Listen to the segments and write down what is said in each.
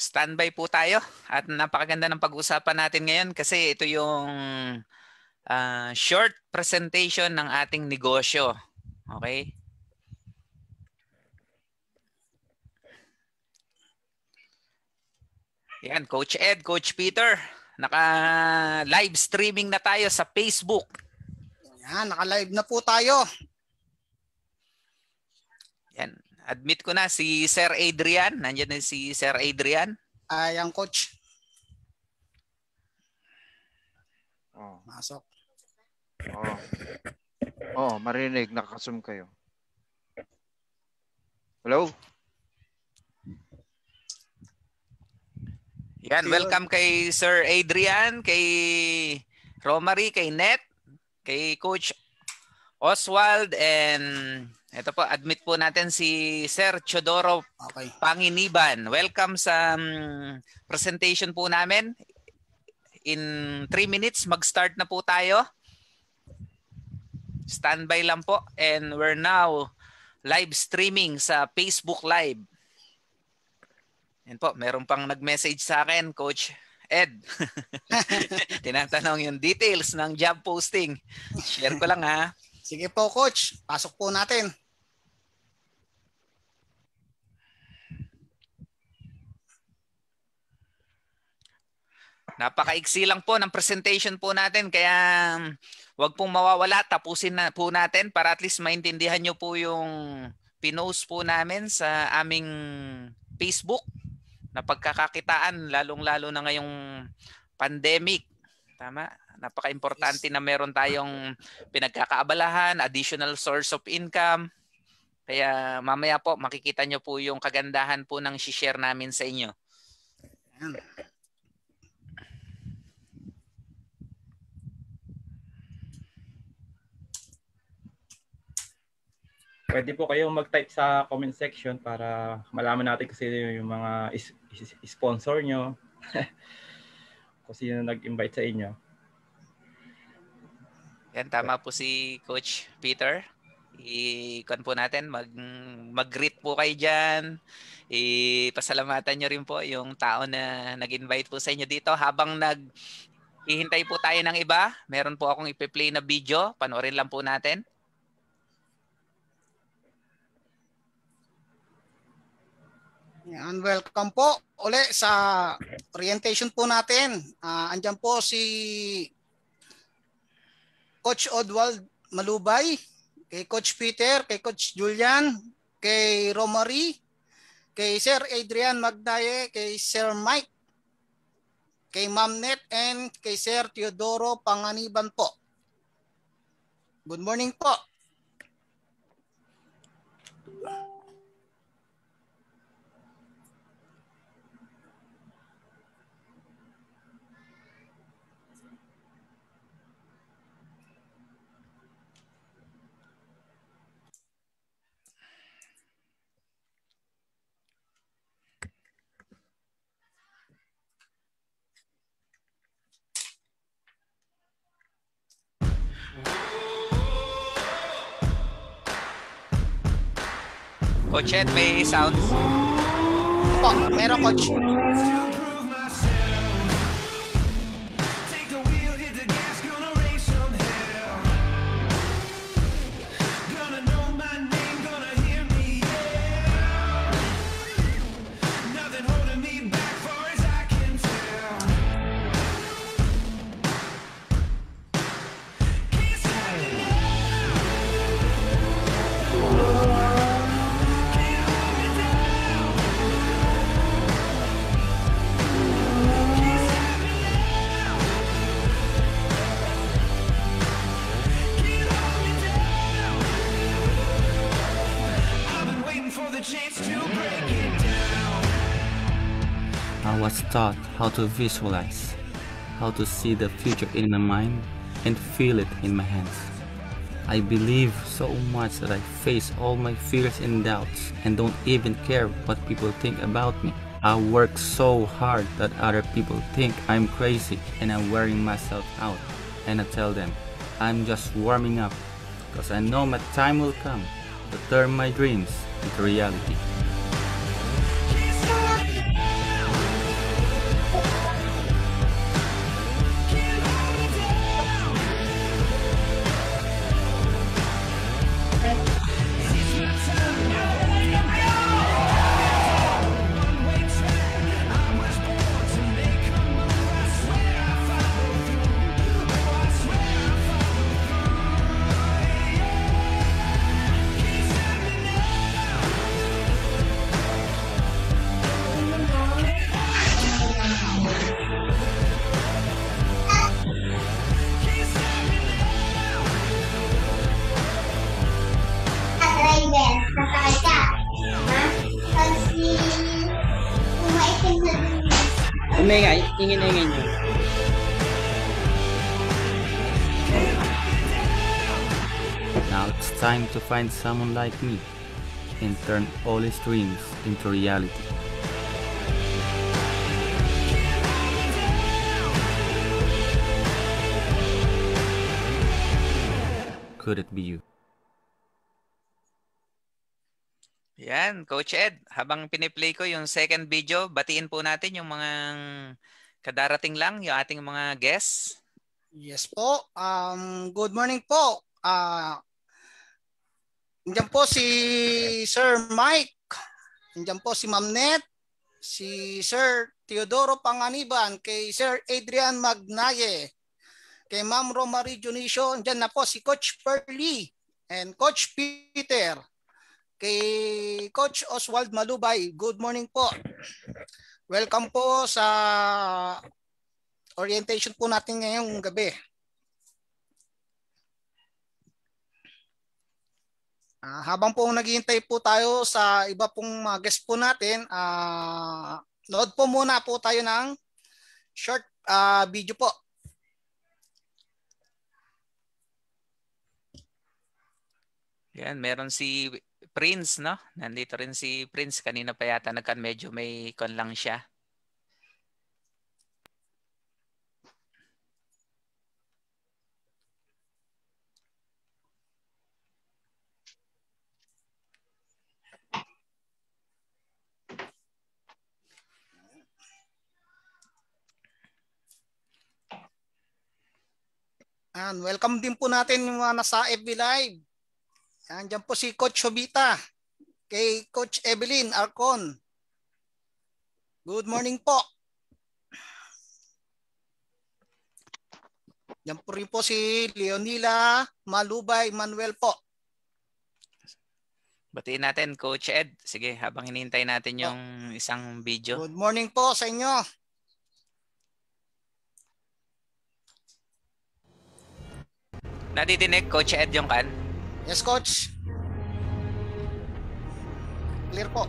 Standby po tayo at napakaganda ng pag-uusapan natin ngayon kasi ito yung short presentation ng ating negosyo. Okay? Yan, Coach Ed, Coach Peter, naka-live streaming na tayo sa Facebook. Yan, naka-live na po tayo. Yan. Admit ko na si Sir Adrian. Nandiyan na si Sir Adrian. Ayan, Coach. Oh. Masok. Marinig. Nakakasum kayo. Hello? Yan, welcome kay Sir Adrian, kay Romary, kay Net, kay Coach Oswald, and ito po, admit po natin si Sir Chodoro Panginiban. Welcome sa presentation po namin. In 3 minutes, mag-start na po tayo. Standby lang po. And we're now live streaming sa Facebook Live. Yan po, meron pang nag-message sa akin, Coach Ed. Tinatanong yung details ng job posting. Share ko lang ha. Sige po, Coach. Pasok po natin. Napakaiksi lang po ng presentation po natin kaya wag pong mawawala, tapusin na po natin para at least maintindihan nyo po yung pinost po namin sa aming Facebook na pagkakakitaan lalong-lalo na ngayong pandemic. Tama? Napaka-importante na meron tayong pinagkakaabalahan, additional source of income. Kaya mamaya po makikita nyo po yung kagandahan po ng share namin sa inyo. Ayan. Pwede po kayong mag-type sa comment section para malaman natin kasi yung mga sponsor nyo. Kung sino nag-invite sa inyo. Yan, tama po si Coach Peter. I-con po natin, mag-greet po kayo dyan. Pasalamatan nyo rin po yung tao na nag-invite po sa inyo dito. Habang hihintay po tayo ng iba, meron po akong ipi-play na video. Panoorin lang po natin. Yan, welcome po uli sa orientation po natin. Andyan po si Coach Oswald Malubay, kay Coach Peter, kay Coach Julian, kay Romary, kay Sir Adrian Magdaye, kay Sir Mike, kay Ma'am Net, and kay Sir Teodoro Panganiban po. Good morning po. Coach Ed, may sounds? Po, meron, Coach. I was taught how to visualize, how to see the future in my mind and feel it in my hands. I believe so much that I face all my fears and doubts and don't even care what people think about me. I work so hard that other people think I'm crazy and I'm wearing myself out. And I tell them, I'm just warming up because I know my time will come to turn my dreams into reality. Ingin-ingin nyo. Now it's time to find someone like me and turn all his dreams into reality. Could it be you? Yan, Coach Ed, habang piniplay ko yung second video, batiin po natin yung mga kadarating lang, yung ating mga guests. Yes po. Good morning po. Nandiyan po si Sir Mike. Nandiyan po si Ma'am Net, si Sir Teodoro Panganiban, kay Sir Adrian Magnaye, kay Ma'am Romary Junicio. Nandiyan na po si Coach Perly and Coach Peter. Kay Coach Oswald Malubay, good morning po. Welcome po sa orientation po natin ngayong gabi. Habang po naghihintay po tayo sa iba pong mga guest po natin, load po muna po tayo ng short video po. Yan, meron si Prince, no? Nandito rin si Prince. Kanina pa yata medyo may kon lang siya. And welcome din po natin yung mga nasa FB Live. Diyan po si Coach Jovita, kay Coach Evelyn Arcon. Good morning po. Diyan po rin po si Leonila Malubay Manuel po. Batiin natin, Coach Ed. Sige, habang hinihintay natin yung isang video. Good morning po sa inyo. Nadidinig, Coach Ed, yung kan? Yes, Coach. Clear po.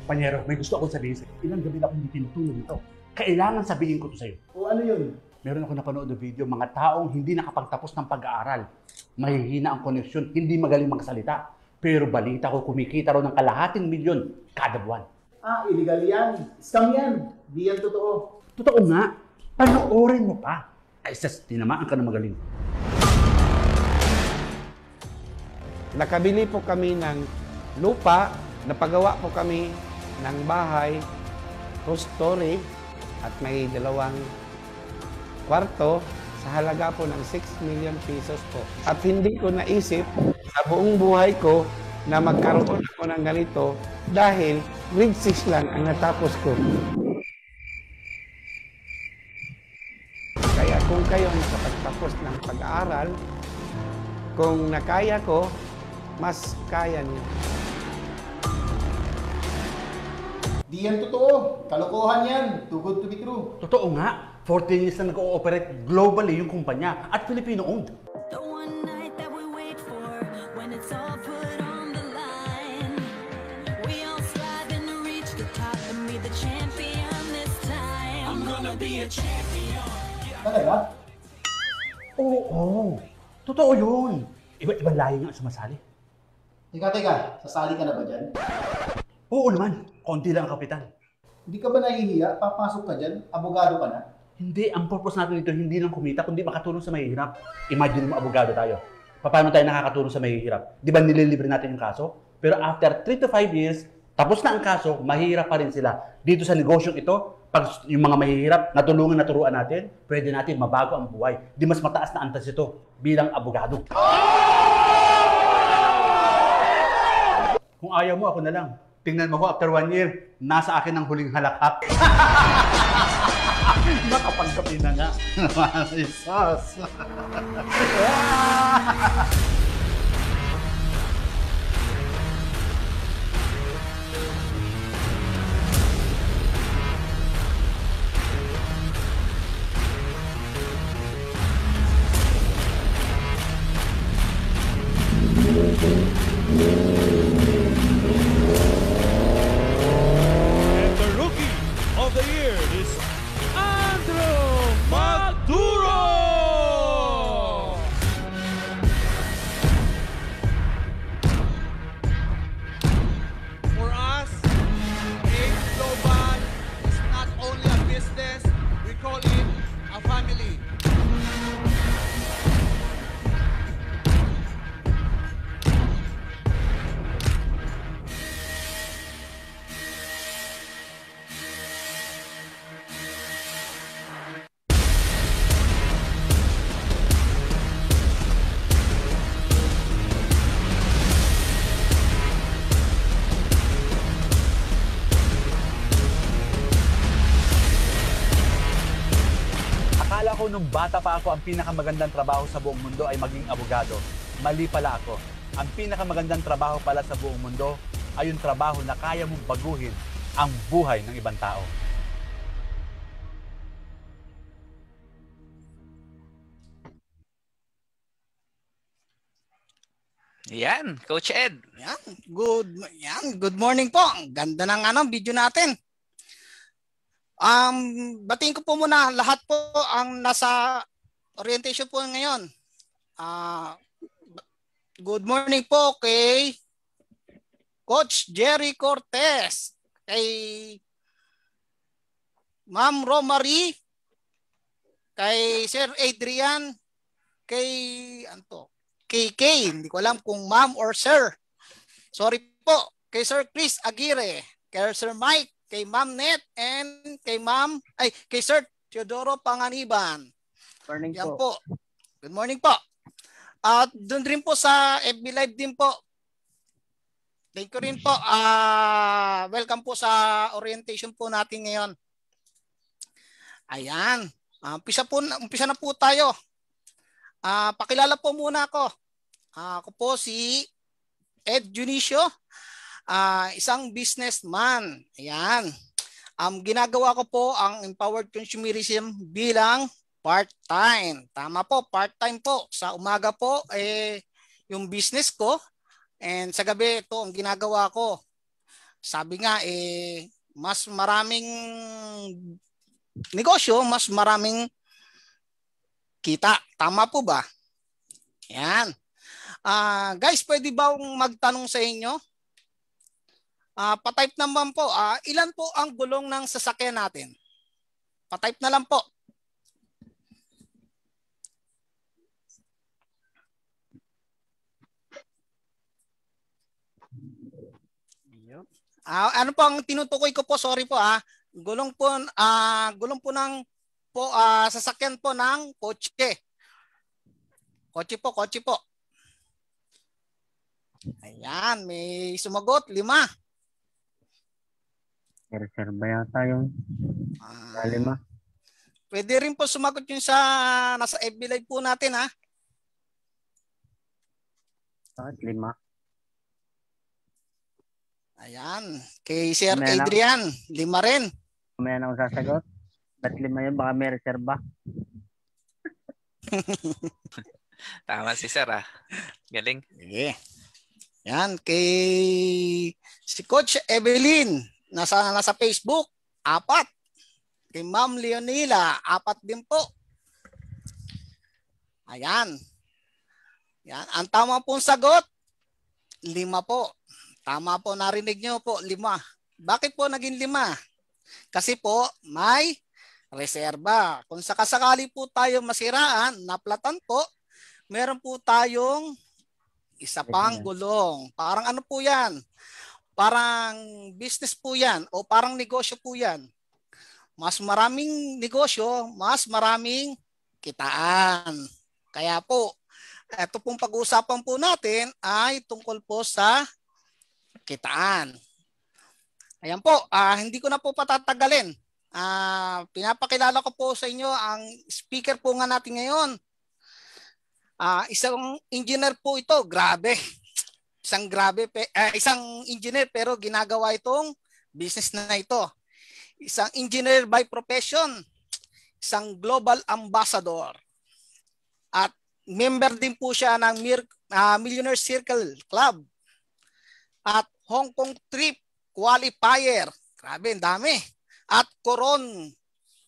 Panyero, may gusto akong sabihin sa'yo. Ilang gabi na akong hindi tinutulong ito. Kailangan sabihin ko to sa'yo. O ano yun? Meron ako napanood na video, mga taong hindi nakapagtapos ng pag-aaral. Mahihina ang koneksyon, hindi magaling magsalita. Pero balita ko, kumikita raw ng kalahating milyon kada buwan. Illegal yan. Scam yan. Di yan totoo. Totoo nga. Panoorin mo pa. Ay, sas, tinamaan ka na magaling. Nakabili po kami ng lupa, napagawa po kami ng bahay, two-story, at may 2 kwarto sa halaga po ng 6 million pesos po. At hindi ko naisip sa buong buhay ko na magkaroon ako ng ganito dahil grade 6 lang ang natapos ko. Kaya kung kayo nakapagtapos ng pag-aaral, kung nakaya ko, mas kaya niyo. Di yan totoo. Kalokohan yan. Too good to be true. Totoo nga. 14 years na nag-ooperate globally yung kumpanya at Filipino-owned. The one night that we wait for when it's all put on the line. We all striving to reach the top and be the champion this time. I'm gonna be a champion. Talaga? Oo. Totoo yun. Iba-ibang lahi nga ang sumasali. Teka. Sasali ka na ba dyan? Oo naman. Konti lang ang kapital. Hindi ka ba nahihiya? Papasok ka dyan? Abogado ka na? Hindi. Ang purpose natin dito, hindi lang kumita, kundi makatulong sa mahihirap. Imagine mo, abogado tayo. Paano tayo nakakatulong sa mahihirap? Di ba nililibre natin yung kaso? Pero after 3 to 5 years, Tapos na ang kaso, mahirap pa rin sila. Dito sa negosyong ito, pag yung mga mahihirap, naturuan natin, pwede natin mabago ang buhay. Di mas mataas na antas ito bilang abogado. Kung ayaw mo, ako na lang. Tingnan mo ko, after 1 year, nasa akin ang huling halakhak. Nakapagkapi na nga. Isas. And the rookie of the year is Andrew Maduro! For us, Ace Global is not only a business, we call it a family. Akala ko nung bata pa ako ang pinakamagandang trabaho sa buong mundo ay maging abogado. Mali pala ako. Ang pinakamagandang trabaho pala sa buong mundo ay yung trabaho na kaya mong baguhin ang buhay ng ibang tao. Yan, Coach Ed. Good morning po. Ang ganda ng video natin. Batiin ko po muna lahat po ang nasa orientation po ngayon. Good morning po kay Coach Jerry Cortez, kay Ma'am Romary, kay Sir Adrian, kay KK, hindi ko alam kung ma'am or sir. Sorry po, kay Sir Chris Aguirre, kay Sir Mike, kay Ma'am Net, and kay Sir Teodoro Panganiban. Morning Yan po. po. Good morning po. At doon rin po sa FB Live din po. Thank you rin po. Welcome po sa orientation po natin ngayon. Ayan. Umpisa na po tayo. Pakilala po muna ako. Ako po si Ed Junicio, isang businessman. Ayan. Ginagawa ko po ang empowered consumerism bilang part-time. Tama po, part-time po. Sa umaga po, yung business ko. And sa gabi, ito ang ginagawa ko. Sabi nga, mas maraming negosyo, mas maraming kita. Tama po ba? Yan. Guys, pwede ba akong magtanong sa inyo? Pa-type naman po. Ilan po ang gulong ng sasakyan natin? Pa-type na lang po. Ano po ang tinutukoy ko po? Sorry po Gulong po ng sasakyan po ng kotse. Kotse po. Ayan, may sumagot 5. Reserva yata yung 5. Pwede rin po sumagot yung nasa FB Live po natin Bakit 5? Ayan, kay Sir Adrian, 5 rin. May ako sasagot. Ba't 5 yun? Baka may reserba. Tama si Sir Galing. Okay. Yan, si Coach Evelyn, nasa Facebook, 4. Kay Ma'am Leonila, 4 din po. Ayan. Yan, ang tama pong sagot, 5 po. Tama po, narinig nyo po, 5. Bakit po naging 5? Kasi po, may reserba. Kung sakasakali po tayo masiraan, naplatan po, meron po tayong isa pang gulong. Parang ano po yan? parang business po yan o parang negosyo po yan. Mas maraming negosyo, mas maraming kitaan. Kaya po, ito pong pag-uusapan po natin ay tungkol po sa kitaan. Ayan po, hindi ko na po patatagalin. Pinapakilala ko po sa inyo ang speaker po nga natin ngayon. Isang engineer po ito, grabe. Isang engineer pero ginagawa itong business na ito. Isang engineer by profession, isang global ambassador. At member din po siya ng Millionaire Circle Club. At Hong Kong Trip Qualifier. Grabe, ang dami. At Coron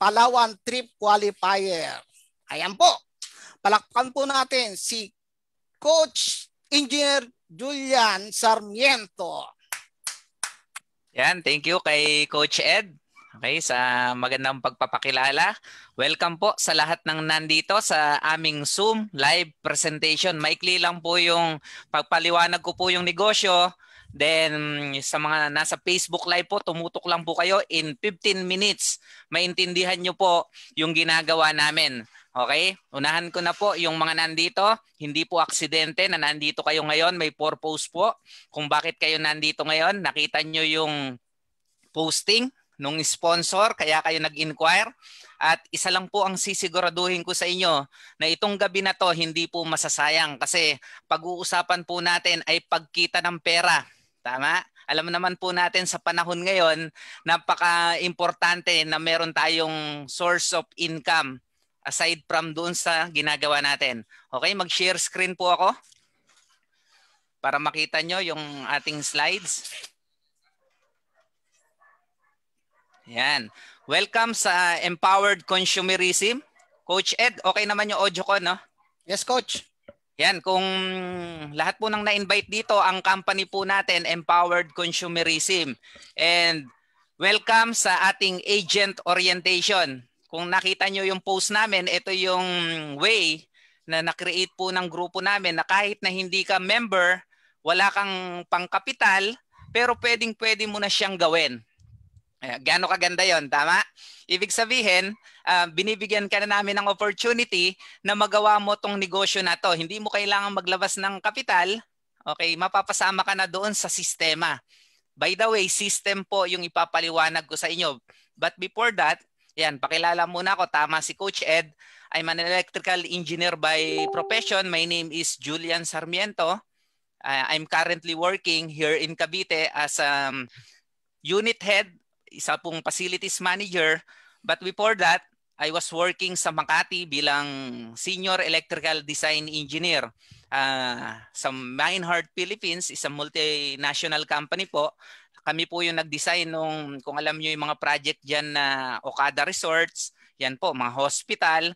Palawan Trip Qualifier. Ayan po. Palakpan po natin si Coach Engineer Julian Sarmiento. Yan, thank you kay Coach Ed. Okay, sa magandang pagpapakilala. Welcome po sa lahat ng nandito sa aming Zoom live presentation. Maikli lang po yung pagpaliwanag ko po yung negosyo. Then sa mga nasa Facebook Live po, tumutok lang po kayo in 15 minutes. Maintindihan nyo po yung ginagawa namin. Okay? Unahan ko na po yung mga nandito. Hindi po aksidente na nandito kayo ngayon. May purpose po kung bakit kayo nandito ngayon. Nakita nyo yung posting nung sponsor, kaya kayo nag-inquire. At isa lang po ang sisiguraduhin ko sa inyo na itong gabi na to hindi po masasayang kasi pag-uusapan po natin ay pagkita ng pera. Tama? Alam naman po natin sa panahon ngayon, napaka-importante na meron tayong source of income aside from doon sa ginagawa natin. Okay, mag-share screen po ako para makita nyo yung ating slides. Yan. Welcome sa Empowered Consumerism. Coach Ed, okay naman yung audio ko, no? Yes, Coach. Yan, kung lahat po nang na-invite dito, ang company po natin, Empowered Consumerism. And welcome sa ating agent orientation. Kung nakita nyo yung post namin, ito yung way na na-create po ng grupo namin na kahit na hindi ka member, wala kang pangkapital, pero pwedeng-pwede mo na siyang gawin. Gaano kaganda yon, tama? Ibig sabihin, binibigyan ka na namin ng opportunity na magawa mo tong negosyo na to. Hindi mo kailangan maglabas ng kapital. Okay, mapapasama ka na doon sa sistema. By the way, system po yung ipapaliwanag ko sa inyo. But before that, yan, pakilala muna ako. Tama si Coach Ed. I'm an electrical engineer by profession. My name is Julian Sarmiento. I'm currently working here in Cavite as unit head, isa pong facilities manager. But before that, I was working sa Makati bilang senior electrical design engineer. Sa Meinhardt Philippines, isang multinational company po. Kami po yung nag-design nung, kung alam nyo yung mga project dyan na Okada Resorts, yan po, mga hospital.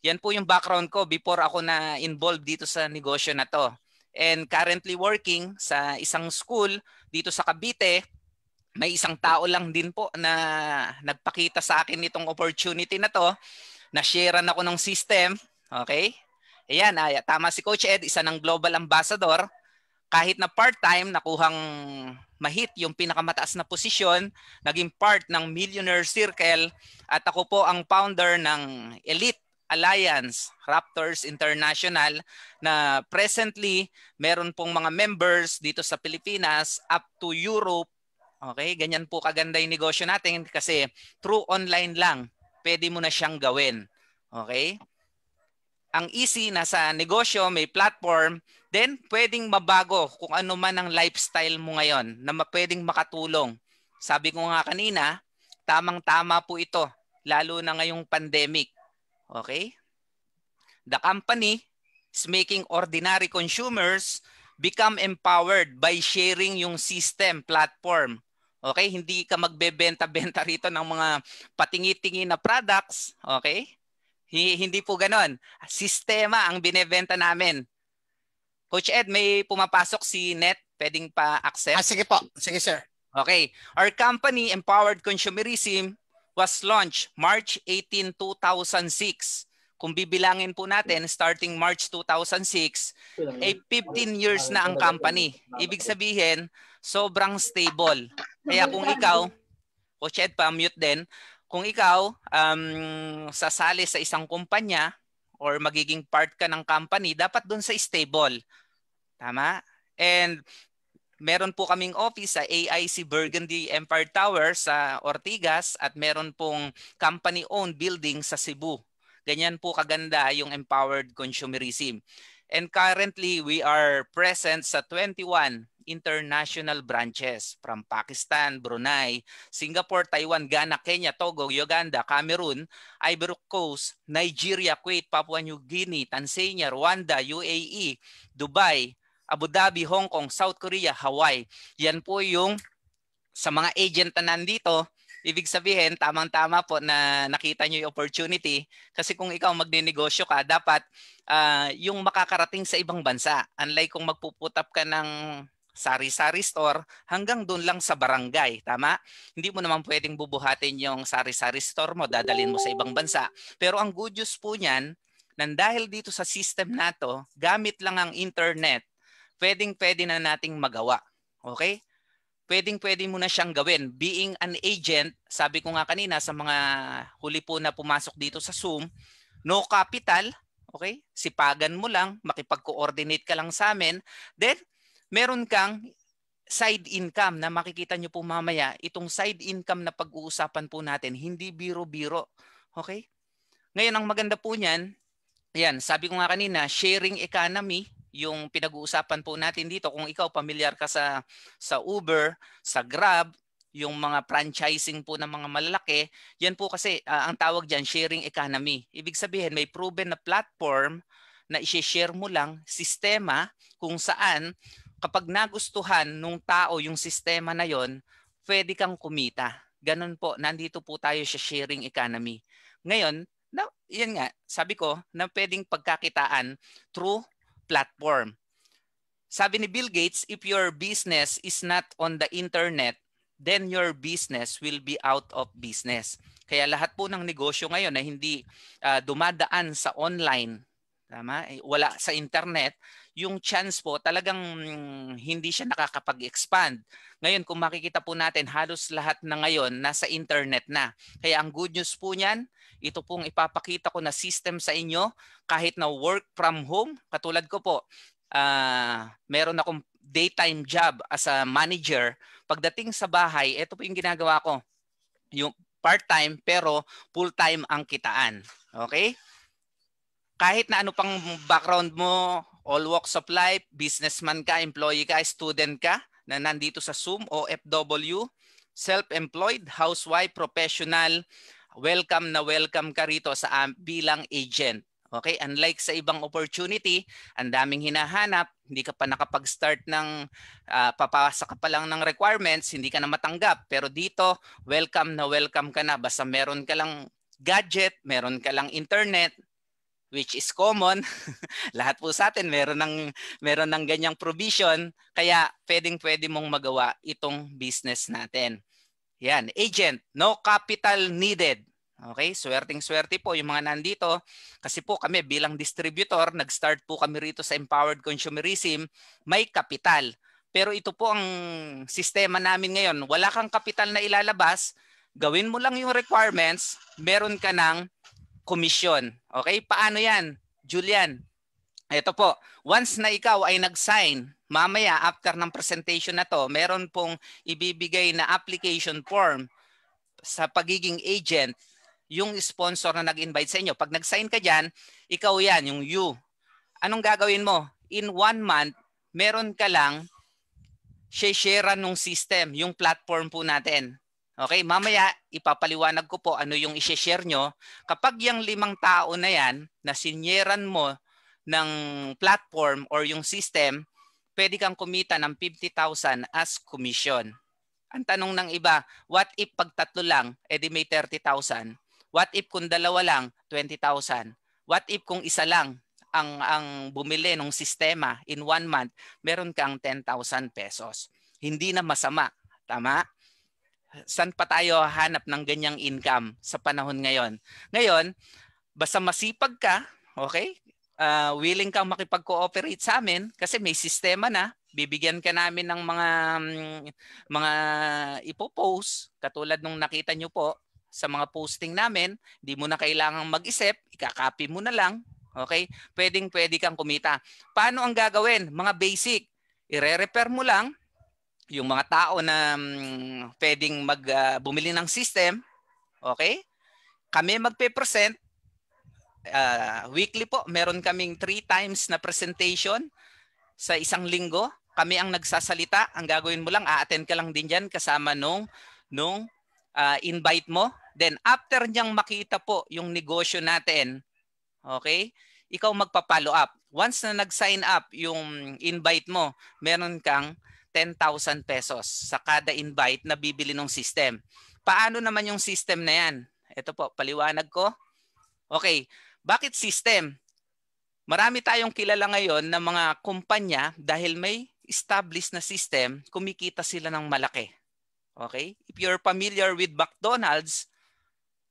Yan po yung background ko before ako na involved dito sa negosyo na to. And currently working sa isang school dito sa Cavite. May isang tao lang din po na nagpakita sa akin itong opportunity na to. Na-sharean ako ng system. Okay? Ayan, tama si Coach Ed, isa ng global ambassador. Kahit na part-time, nakuhang mahit yung pinakamataas na posisyon, naging part ng Millionaire Circle at ako po ang founder ng Elite Alliance, Raptors International, na presently meron pong mga members dito sa Pilipinas up to Europe. Okay, ganyan po kaganda yung negosyo natin kasi through online lang, pwede mo na siyang gawin. Okay? Ang easy, nasa negosyo, may platform, then pwedeng mabago kung ano man ang lifestyle mo ngayon na pwedeng makatulong. Sabi ko nga kanina, tamang-tama po ito, lalo na ngayong pandemic. Okay? The company is making ordinary consumers become empowered by sharing yung system platform. Okay, hindi ka magbebenta-benta rito ng mga patingi-tingi na products, okay? Hindi po ganoon. Sistema ang binebenta namin. Coach Ed, may pumapasok si Net, pwedeng pa-accept? Sige po. Sige, sir. Okay. Our company, Empowered Consumerism, was launched March 18, 2006. kung bibilangin po natin, starting March 2006, 15 years na ang company. Ibig sabihin, sobrang stable. Kaya kung ikaw, Coach Ed, pa-mute din, kung ikaw sasali sa isang kumpanya or magiging part ka ng company, dapat dun sa stable. Tama? And meron po kaming office sa AIC Burgundy Empire Tower sa Ortigas at meron pong company-owned building sa Cebu. Ganyan po kaganda yung empowered consumerism. And currently, we are present sa 21 international branches from Pakistan, Brunei, Singapore, Taiwan, Ghana, Kenya, Togo, Uganda, Cameroon, Ivory Coast, Nigeria, Kuwait, Papua New Guinea, Tanzania, Rwanda, UAE, Dubai, Abu Dhabi, Hong Kong, South Korea, Hawaii. Yan po yung sa mga agent na nandito. Ibig sabihin, tamang-tama po na nakita nyo yung opportunity. Kasi kung ikaw magninegosyo ka, dapat yung makakarating sa ibang bansa. Unlike kung magpuput up ka ng sari-sari store, hanggang doon lang sa barangay. Tama? Hindi mo naman pwedeng bubuhatin yung sari-sari store mo, dadalhin mo sa ibang bansa. Pero ang good news po niyan, nang dahil dito sa system na to, gamit lang ang internet, pwedeng-pwede na nating magawa. Okay? Pwedeng-pwede mo na siyang gawin. Being an agent, sabi ko nga kanina sa mga huli po na pumasok dito sa Zoom, no capital, okay? Sipagan mo lang, makipag-coordinate ka lang sa amin. Then, meron kang side income na makikita nyo po mamaya. Itong side income na pag-uusapan po natin, hindi biro-biro. Okay? Ngayon, ang maganda po niyan, yan, sabi ko nga kanina, sharing economy, yung pinag-uusapan po natin dito. Kung ikaw pamilyar ka sa Uber, sa Grab, yung mga franchising po ng mga malalaki, yan po kasi ang tawag dyan, sharing economy. Ibig sabihin, may proven na platform na i-share mo lang, sistema kung saan kapag nagustuhan nung tao yung sistema na yon, pwede kang kumita. Ganun po, nandito po tayo sa sharing economy. Ngayon, yan nga, sabi ko, na pwedeng pagkakitaan through platform. Sabi ni Bill Gates, if your business is not on the internet, then your business will be out of business. Kaya lahat po ng negosyo ngayon na hindi dumadaan sa online, tama? Wala sa internet, yung chance po talagang hindi siya nakakapag-expand. Ngayon, kung makikita po natin, halos lahat na ngayon nasa internet na. Kaya ang good news po niyan, ito pong ipapakita ko na system sa inyo kahit na work from home. Katulad ko po, meron akong daytime job as a manager. Pagdating sa bahay, ito po yung ginagawa ko. Yung part-time pero full-time ang kitaan. Okay? Kahit na ano pang background mo, all walks of life, businessman ka, employee ka, student ka, na nandito sa Zoom, OFW, self-employed, housewife, professional, welcome na welcome ka rito sa bilang agent. Okay? Unlike sa ibang opportunity, ang daming hinahanap, hindi ka pa nakapag-start ng papasa ka pa lang ng requirements, hindi ka na matanggap. Pero dito, welcome na welcome ka na. Basta meron ka lang gadget, meron ka lang internet, which is common. Lahat po sa atin meron ng ganyang provision, kaya pwedeng-pwede mong magawa itong business natin. Yan, agent, no capital needed. Okay, swerteng-swerte po yung mga nandito kasi po kami bilang distributor, nag-start po kami rito sa Empowered Consumerism, may kapital. Pero ito po ang sistema namin ngayon. Wala kang kapital na ilalabas, gawin mo lang yung requirements, meron ka ng komisyon. Okay, paano yan, Julian? Ito po, once na ikaw ay nag-sign, mamaya after ng presentation na to, meron pong ibibigay na application form sa pagiging agent, yung sponsor na nag-invite sa inyo. Pag nag-sign ka dyan, ikaw yan, yung you. Anong gagawin mo? In 1 month, meron ka lang share nung system, yung platform po natin. Okay, mamaya ipapaliwanag ko po ano yung i-share nyo. Kapag yung 5 tao na yan, na sinyeran mo ng platform or yung system, pwede kang kumita ng 50,000 as commission. Ang tanong ng iba, what if pag 3 lang, edi may 30,000? What if kung 2 lang, 20,000? What if kung 1 lang ang bumili ng sistema in 1 month, meron kang 10,000 pesos. Hindi na masama. Tama? Saan pa tayo hanap ng ganyang income sa panahon ngayon? Ngayon, Basta masipag ka, okay? Willing kang makipag-cooperate sa amin kasi may sistema na. Bibigyan ka namin ng mga ipopost katulad nung nakita nyo po sa mga posting namin. Hindi mo na kailangang mag-isip, ikakopy mo na lang. Okay? Pwede kang kumita. Paano ang gagawin? Mga basic. I-repair mo lang yung mga tao na pwedeng bumili ng system. Okay? Kami magpe-present. Weekly po, meron kaming 3 times na presentation sa isang linggo. Kami ang nagsasalita. Ang gagawin mo lang, a-attend ka lang din dyan kasama nung invite mo. Then after niyang makita po yung negosyo natin, okay, ikaw magpa-follow up. Once na nag-sign up yung invite mo, meron kang 10,000 pesos sa kada invite na bibili ng system. Paano naman yung system na yan? Ito po, paliwanag ko. Okay, bakit system? Marami tayong kilala ngayon na mga kumpanya dahil may established na system, kumikita sila ng malaki. Okay? If you're familiar with McDonald's,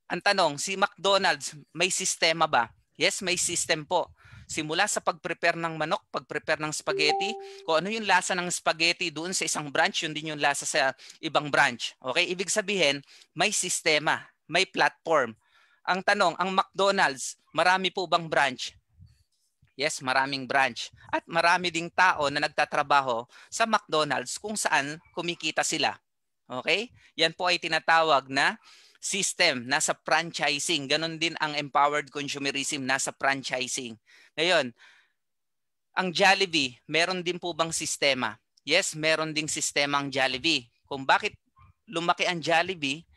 ang tanong, si McDonald's may sistema ba? Yes, may system po. Simula sa pag-prepare ng manok, pag-prepare ng spaghetti, kung ano yung lasa ng spaghetti doon sa isang branch, yun din yung lasa sa ibang branch. Okay? Ibig sabihin, may sistema, may platform. Ang tanong, ang McDonald's, marami po bang branch? Yes, maraming branch. At marami ding tao na nagtatrabaho sa McDonald's kung saan kumikita sila. Okay? Yan po ay tinatawag na system, nasa franchising. Ganon din ang empowered consumerism, nasa franchising. Ngayon, ang Jollibee, meron din po bang sistema? Yes, meron ding sistema ang Jollibee. Kung bakit lumaki ang Jollibee,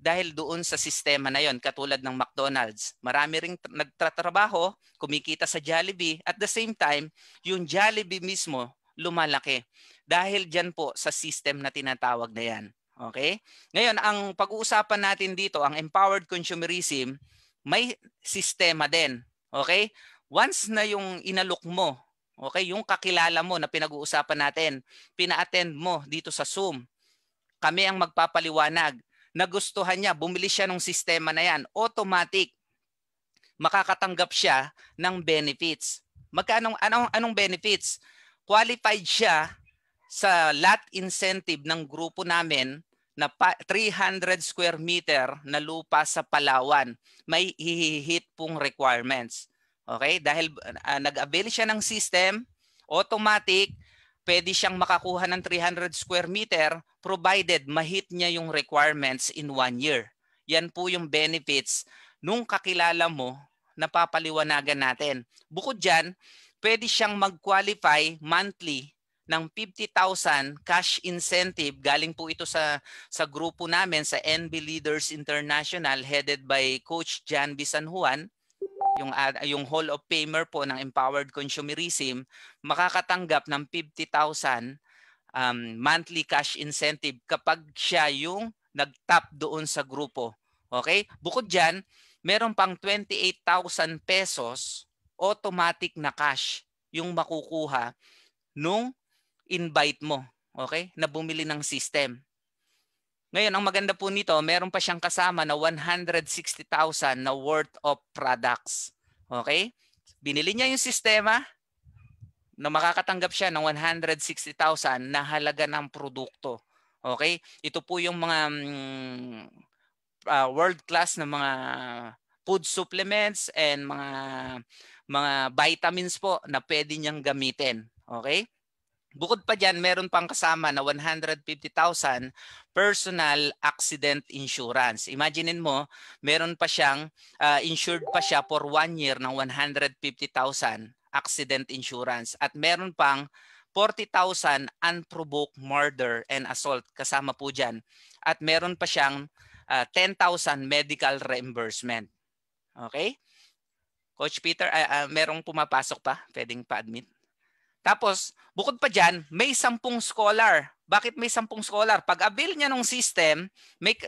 dahil doon sa sistema na yon, katulad ng McDonald's. Marami ring nagtatrabaho, kumikita sa Jollibee. At the same time, yung Jollibee mismo lumalaki. Dahil dyan po sa system na tinatawag na yan. Okay? Ngayon, ang pag-uusapan natin dito, ang empowered consumerism, may sistema din. Okay? Once na yung inalok mo, okay, yung kakilala mo na pinag-uusapan natin, pina-attend mo dito sa Zoom, kami ang magpapaliwanag. Nagustuhan niya, bumili siya ng sistema na yan, automatic, makakatanggap siya ng benefits. Anong benefits? Qualified siya sa lot incentive ng grupo namin na 300 square meter na lupa sa Palawan. May hihit pong requirements. Okay? Dahil nag-avail siya ng system, automatic, pwede siyang makakuha ng 300 square meter provided ma-hit niya yung requirements in 1 year. Yan po yung benefits nung kakilala mo na papaliwanagan natin. Bukod dyan, pwede siyang mag-qualify monthly ng 50,000 cash incentive. Galing po ito sa grupo namin sa NB Leaders International headed by Coach Jan B. San Juan. Yung Hall of Famer po ng Empowered Consumerism, makakatanggap ng 50,000 monthly cash incentive kapag siya yung nag-top doon sa grupo. Okay? Bukod dyan, meron pang 28,000 pesos automatic na cash yung makukuha nung invite mo. Okay? Na bumili ng system. Ngayon, ang maganda po nito, meron pa siyang kasama na 160,000 na worth of products. Okay? Binili niya yung sistema na makakatanggap siya ng 160,000 na halaga ng produkto. Okay? Ito po yung mga world-class na mga food supplements and mga vitamins po na pwede niyang gamitin. Okay? Bukod pa dyan, meron pang kasama na 150,000 personal accident insurance. Imaginein mo, meron pa siyang insured pa siya for 1 year ng 150,000 accident insurance. At meron pang 40,000 unprovoked murder and assault kasama po dyan. At meron pa siyang 10,000 medical reimbursement. Okay? Coach Peter, merong pumapasok pa? Pwedeng pa-admit? Tapos, bukod pa dyan, may 10 scholar. Bakit may 10 scholar? Pag avail niya ng system,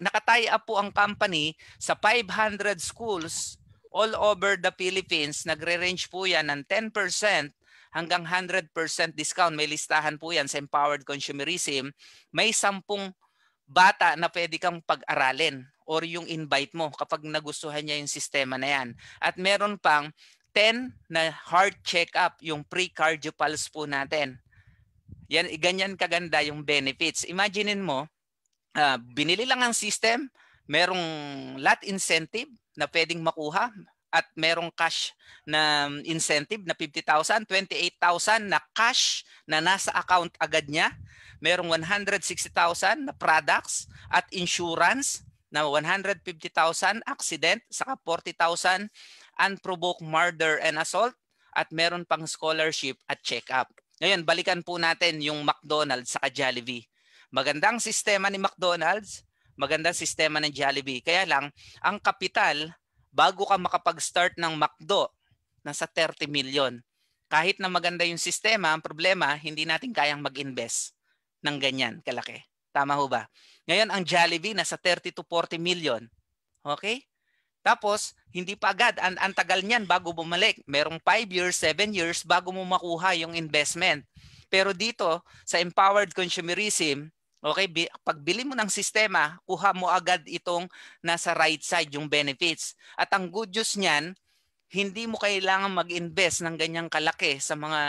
nakatie up po ang company sa 500 schools all over the Philippines. Nagre-range po yan ng 10% hanggang 100% discount. May listahan po yan sa Empowered Consumerism. May 10 bata na pwede kang pag-aralin or yung invite mo kapag nagustuhan niya yung sistema na yan. At meron pang 10 na heart check-up, yung pre-cardio pulse po natin. Yan, ganyan kaganda yung benefits. Imaginein mo, binili lang ang system, merong lot incentive na pwedeng makuha at merong cash na incentive na 50,000, 28,000 na cash na nasa account agad niya. Merong 160,000 na products at insurance na 150,000 accident, saka 40,000 unprovoked murder and assault, at meron pang scholarship at check-up. Ngayon, balikan po natin yung McDonald's saka Jollibee. Magandang sistema ni McDonald's, magandang sistema ng Jollibee. Kaya lang, ang kapital, bago ka makapag-start ng McDo, nasa 30 million. Kahit na maganda yung sistema, ang problema, hindi natin kayang mag-invest ng ganyan kalaki. Tama ho ba? Ngayon, ang Jollibee nasa 30 to 40 million. Okay? Tapos, hindi pa agad. Ang tagal niyan bago bumalik. Merong 5 years, 7 years bago mo makuha yung investment. Pero dito, sa empowered consumerism, okay, pagbili mo ng sistema, kuha mo agad itong nasa right side, yung benefits. At ang good news niyan, hindi mo kailangan mag-invest ng ganyang kalaki sa mga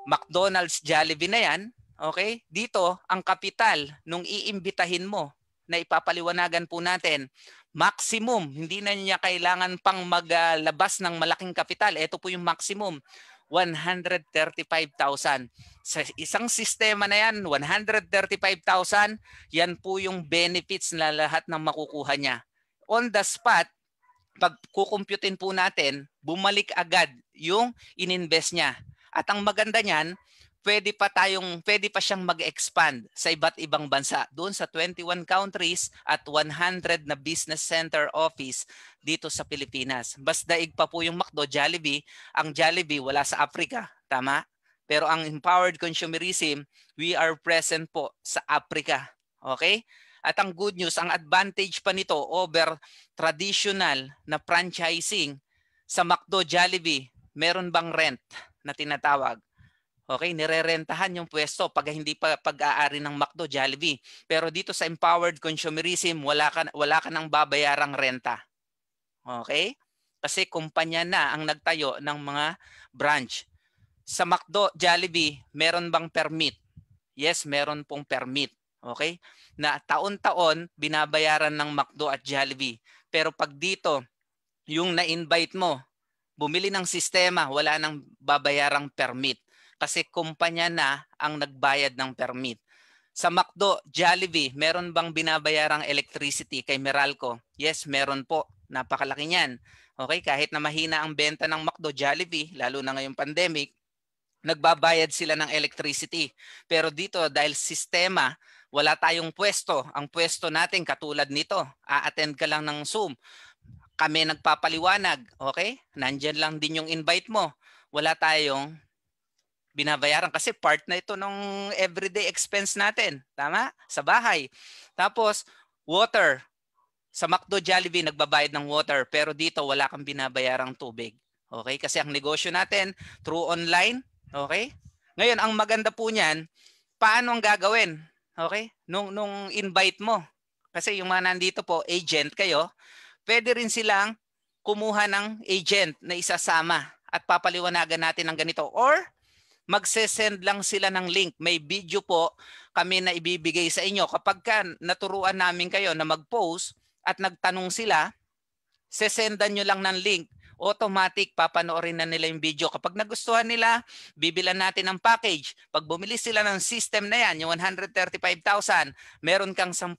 McDonald's, Jollibee na yan. Okay? Dito, ang kapital nung iimbitahin mo na ipapaliwanagan po natin, maximum, hindi na niya kailangan pang maglabas ng malaking kapital. Ito po yung maximum, 135,000. Sa isang sistema na yan, 135,000, yan po yung benefits na lahat ng makukuha niya. On the spot, pag kukumputin po natin, bumalik agad yung ininvest niya. At ang maganda niyan, pwede pa siyang mag-expand sa iba't ibang bansa, doon sa 21 countries at 100 na business center office dito sa Pilipinas. Basdaig pa po yung McDo, Jollibee. Ang Jollibee wala sa Africa, tama? Pero ang empowered consumerism, we are present po sa Africa. Okay? At ang good news, ang advantage pa nito over traditional na franchising sa McDo, Jollibee, meron bang rent na tinatawag? Okay, nirerentahan yung pwesto pag hindi pa pag-aari ng McDo, Jollibee. Pero dito sa empowered consumerism, wala ka nang babayarang renta. Okay? Kasi kumpanya na ang nagtayo ng mga branch. Sa McDo, Jollibee, meron bang permit? Yes, meron pong permit. Okay? Na taon-taon binabayaran ng McDo at Jollibee. Pero pag dito, yung na-invite mo, bumili ng sistema, wala nang babayarang permit. Kasi kumpanya na ang nagbayad ng permit. Sa McDo, Jollibee, meron bang binabayarang electricity kay Meralco? Yes, meron po. Napakalaki niyan. Okay, kahit na mahina ang benta ng McDo, Jollibee, lalo na ngayong pandemic, nagbabayad sila ng electricity. Pero dito, dahil sistema, wala tayong pwesto. Ang pwesto natin katulad nito, a-attend ka lang ng Zoom. Kami nagpapaliwanag, okay? Nandyan lang din yung invite mo. Wala tayong binabayaran kasi part na ito ng everyday expense natin. Tama? Sa bahay. Tapos, water. Sa McDo, Jollibee, nagbabayad ng water. Pero dito, wala kang binabayarang tubig. Okay? Kasi ang negosyo natin, through online. Okay? Ngayon, ang maganda po niyan, paano ang gagawin? Okay? Nung invite mo. Kasi yung mga nandito po, agent kayo, pwede rin silang kumuha ng agent na isasama at papaliwanagan natin ng ganito. Or, magse-send lang sila ng link. May video po kami na ibibigay sa inyo. Kapag naturuan namin kayo na mag-post at nagtanong sila, sesendan nyo lang ng link. Automatic, papanoorin na nila yung video. Kapag nagustuhan nila, bibilan natin ang package. Pag bumili sila ng system na yan, yung 135,000, meron kang 10,000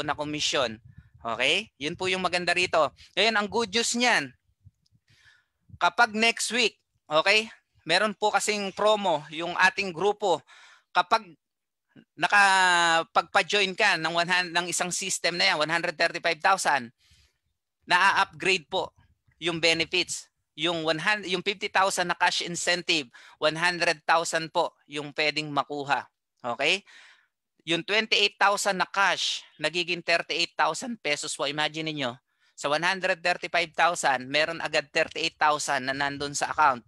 na komisyon. Okay? Yun po yung maganda rito. Ngayon, ang good news niyan, kapag next week, okay, meron po kasing promo yung ating grupo. Kapag nakapagpa-join ka ng isang system na yan, 135,000, na-upgrade po yung benefits. Yung 50,000 na cash incentive, 100,000 po yung pwedeng makuha. Okay? Yung 28,000 na cash, nagiging 38,000 pesos po. Imagine niyo, sa 135,000, meron agad 38,000 na nandun sa account.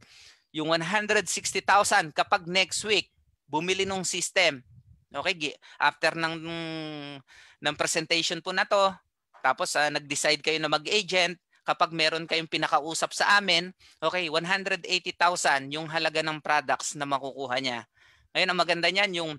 Yung 160,000 kapag next week, bumili ng system, Okay, after ng presentation po na to, tapos nag-decide kayo na mag-agent, kapag meron kayong pinakausap sa amin, okay, 180,000 yung halaga ng products na makukuha niya. Ngayon, ang maganda niyan, yung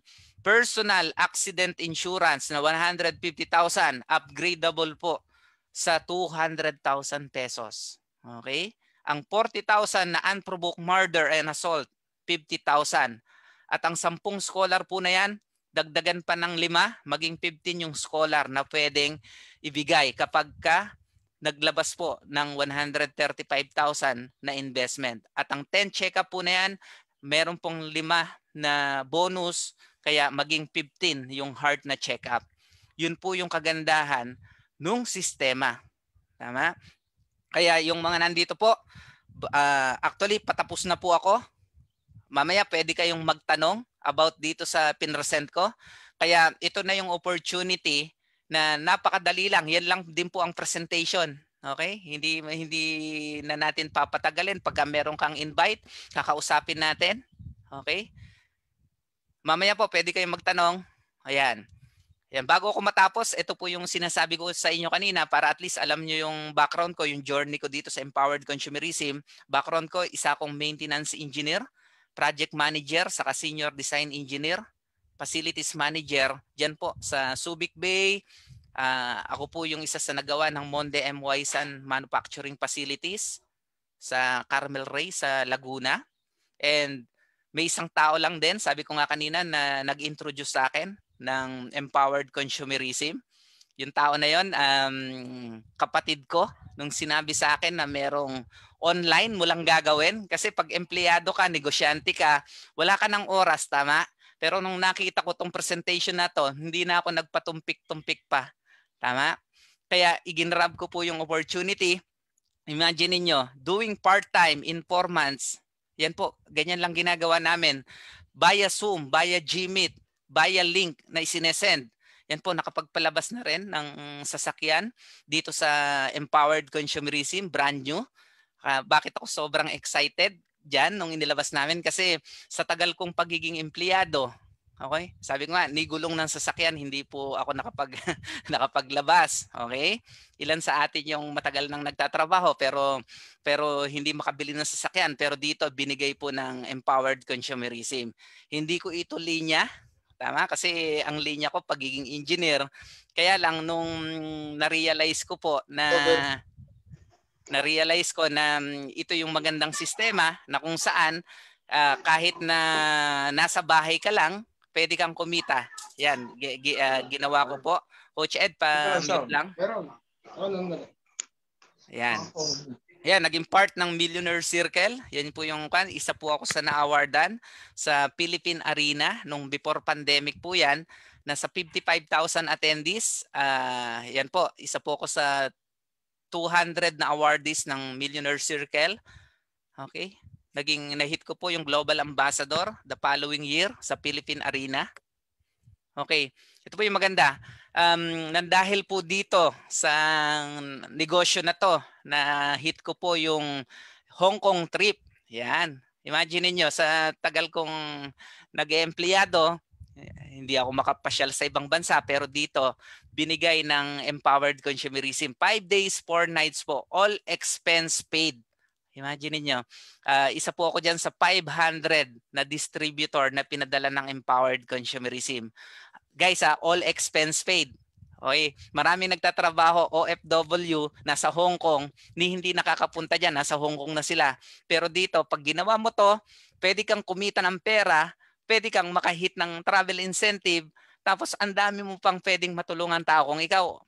personal accident insurance na 150,000, upgradable po sa 200,000 pesos. Okay? Ang 40,000 na unprovoked murder and assault, 50,000. At ang 10 scholar po na yan, dagdagan pa ng 5, maging 15 yung scholar na pwedeng ibigay kapag ka naglabas po ng 135,000 na investment. At ang 10 check-up po na yan, meron pong 5 na bonus, kaya maging 15 yung heart na check-up. Yun po yung kagandahan nung sistema. Tama? Kaya yung mga nandito po, actually patapos na po ako. Mamaya pwede kayong magtanong about dito sa pinresent ko. Kaya ito na yung opportunity na napakadali lang. Yan lang din po ang presentation. Okay? Hindi na natin papatagalin. Pagka meron kang invite, kakausapin natin. Okay? Mamaya po pwede kayong magtanong. Ayan. Yan, bago ako matapos, ito po yung sinasabi ko sa inyo kanina para at least alam nyo yung background ko, yung journey ko dito sa Empowered Consumerism. Background ko, isa akong maintenance engineer, project manager, saka senior design engineer, facilities manager, dyan po sa Subic Bay. Ako po yung isa sa nagawa ng Monde MY San Manufacturing Facilities sa Carmel Ray sa Laguna. And may isang tao lang din, sabi ko nga kanina, na nag-introduce sa akin ng Empowered Consumerism. Yung tao na yon, kapatid ko, nung sinabi sa akin na merong online mo lang gagawin. Kasi pag empleyado ka, negosyante ka, wala ka ng oras, tama? Pero nung nakita ko tong presentation na to, hindi na ako nagpatumpik-tumpik pa. Tama? Kaya iginrab ko po yung opportunity. Imagine niyo, doing part-time in 4 months, yan po, ganyan lang ginagawa namin. Via Zoom, via Gmeet, via link na isinesend. Yan po, nakapagpalabas na rin ng sasakyan dito sa Empowered Consumerism, brand new. Bakit ako sobrang excited dyan nung inilabas namin? Kasi sa tagal kong pagiging empleyado, okay, sabi ko nga, ni gulong ng sasakyan, hindi po ako nakapaglabas. Okay? Ilan sa atin yung matagal nang nagtatrabaho pero hindi makabili ng sasakyan. Pero dito, binigay po ng Empowered Consumerism. Hindi ko ito linya. Tama? Kasi ang linya ko, pagiging engineer. Kaya lang, nung na-realize ko na ito yung magandang sistema na kung saan kahit na nasa bahay ka lang, pwede kang kumita. Yan, ginawa ko po. Coach Ed, pa-mute lang. Yan. Yan, naging part ng Millionaire Circle. Yan po yung isa po ako sa na-awardan sa Philippine Arena nung before pandemic po yan. Nasa 55,000 attendees. Yan po, isa po ako sa 200 na awardees ng Millionaire Circle. Okay. Nahit ko po yung Global Ambassador the following year sa Philippine Arena. Okay. Ito po yung maganda. Nandahil po dito sa negosyo na to, na hit ko po yung Hong Kong trip. Yan. Imagine niyo sa tagal kong nag-empleyado, hindi ako makapasyal sa ibang bansa, pero dito binigay ng Empowered Consumerism 5 days, 4 nights po, all expense paid. Imagine niyo, isa po ako diyan sa 500 na distributor na pinadala ng Empowered Consumerism. Guys, all expense paid. Okay, maraming nagtatrabaho OFW nasa Hong Kong, hindi nakakapunta diyan, nasa Hong Kong na sila. Pero dito, pag ginawa mo to, pwede kang kumita ng pera, pwede kang makahit ng travel incentive, tapos ang dami mo pang pwedeng matulungan tao. Kung ikaw,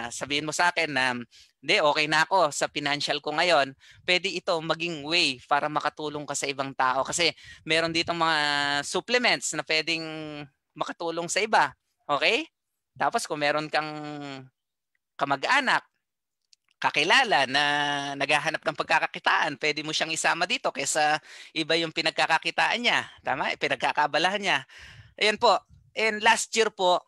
sabihin mo sa akin na, hindi, okay na ako sa financial ko ngayon, pwede ito maging way para makatulong ka sa ibang tao. Kasi meron dito mga supplements na pwedeng makatulong sa iba. Okay? Tapos kung meron kang kamag-anak, kakilala na naghahanap ng pagkakakitaan, pwede mo siyang isama dito kaysa iba yung pinagkakakitaan niya. Tama? Pinagkakabalahan niya. Ayan po. And last year po,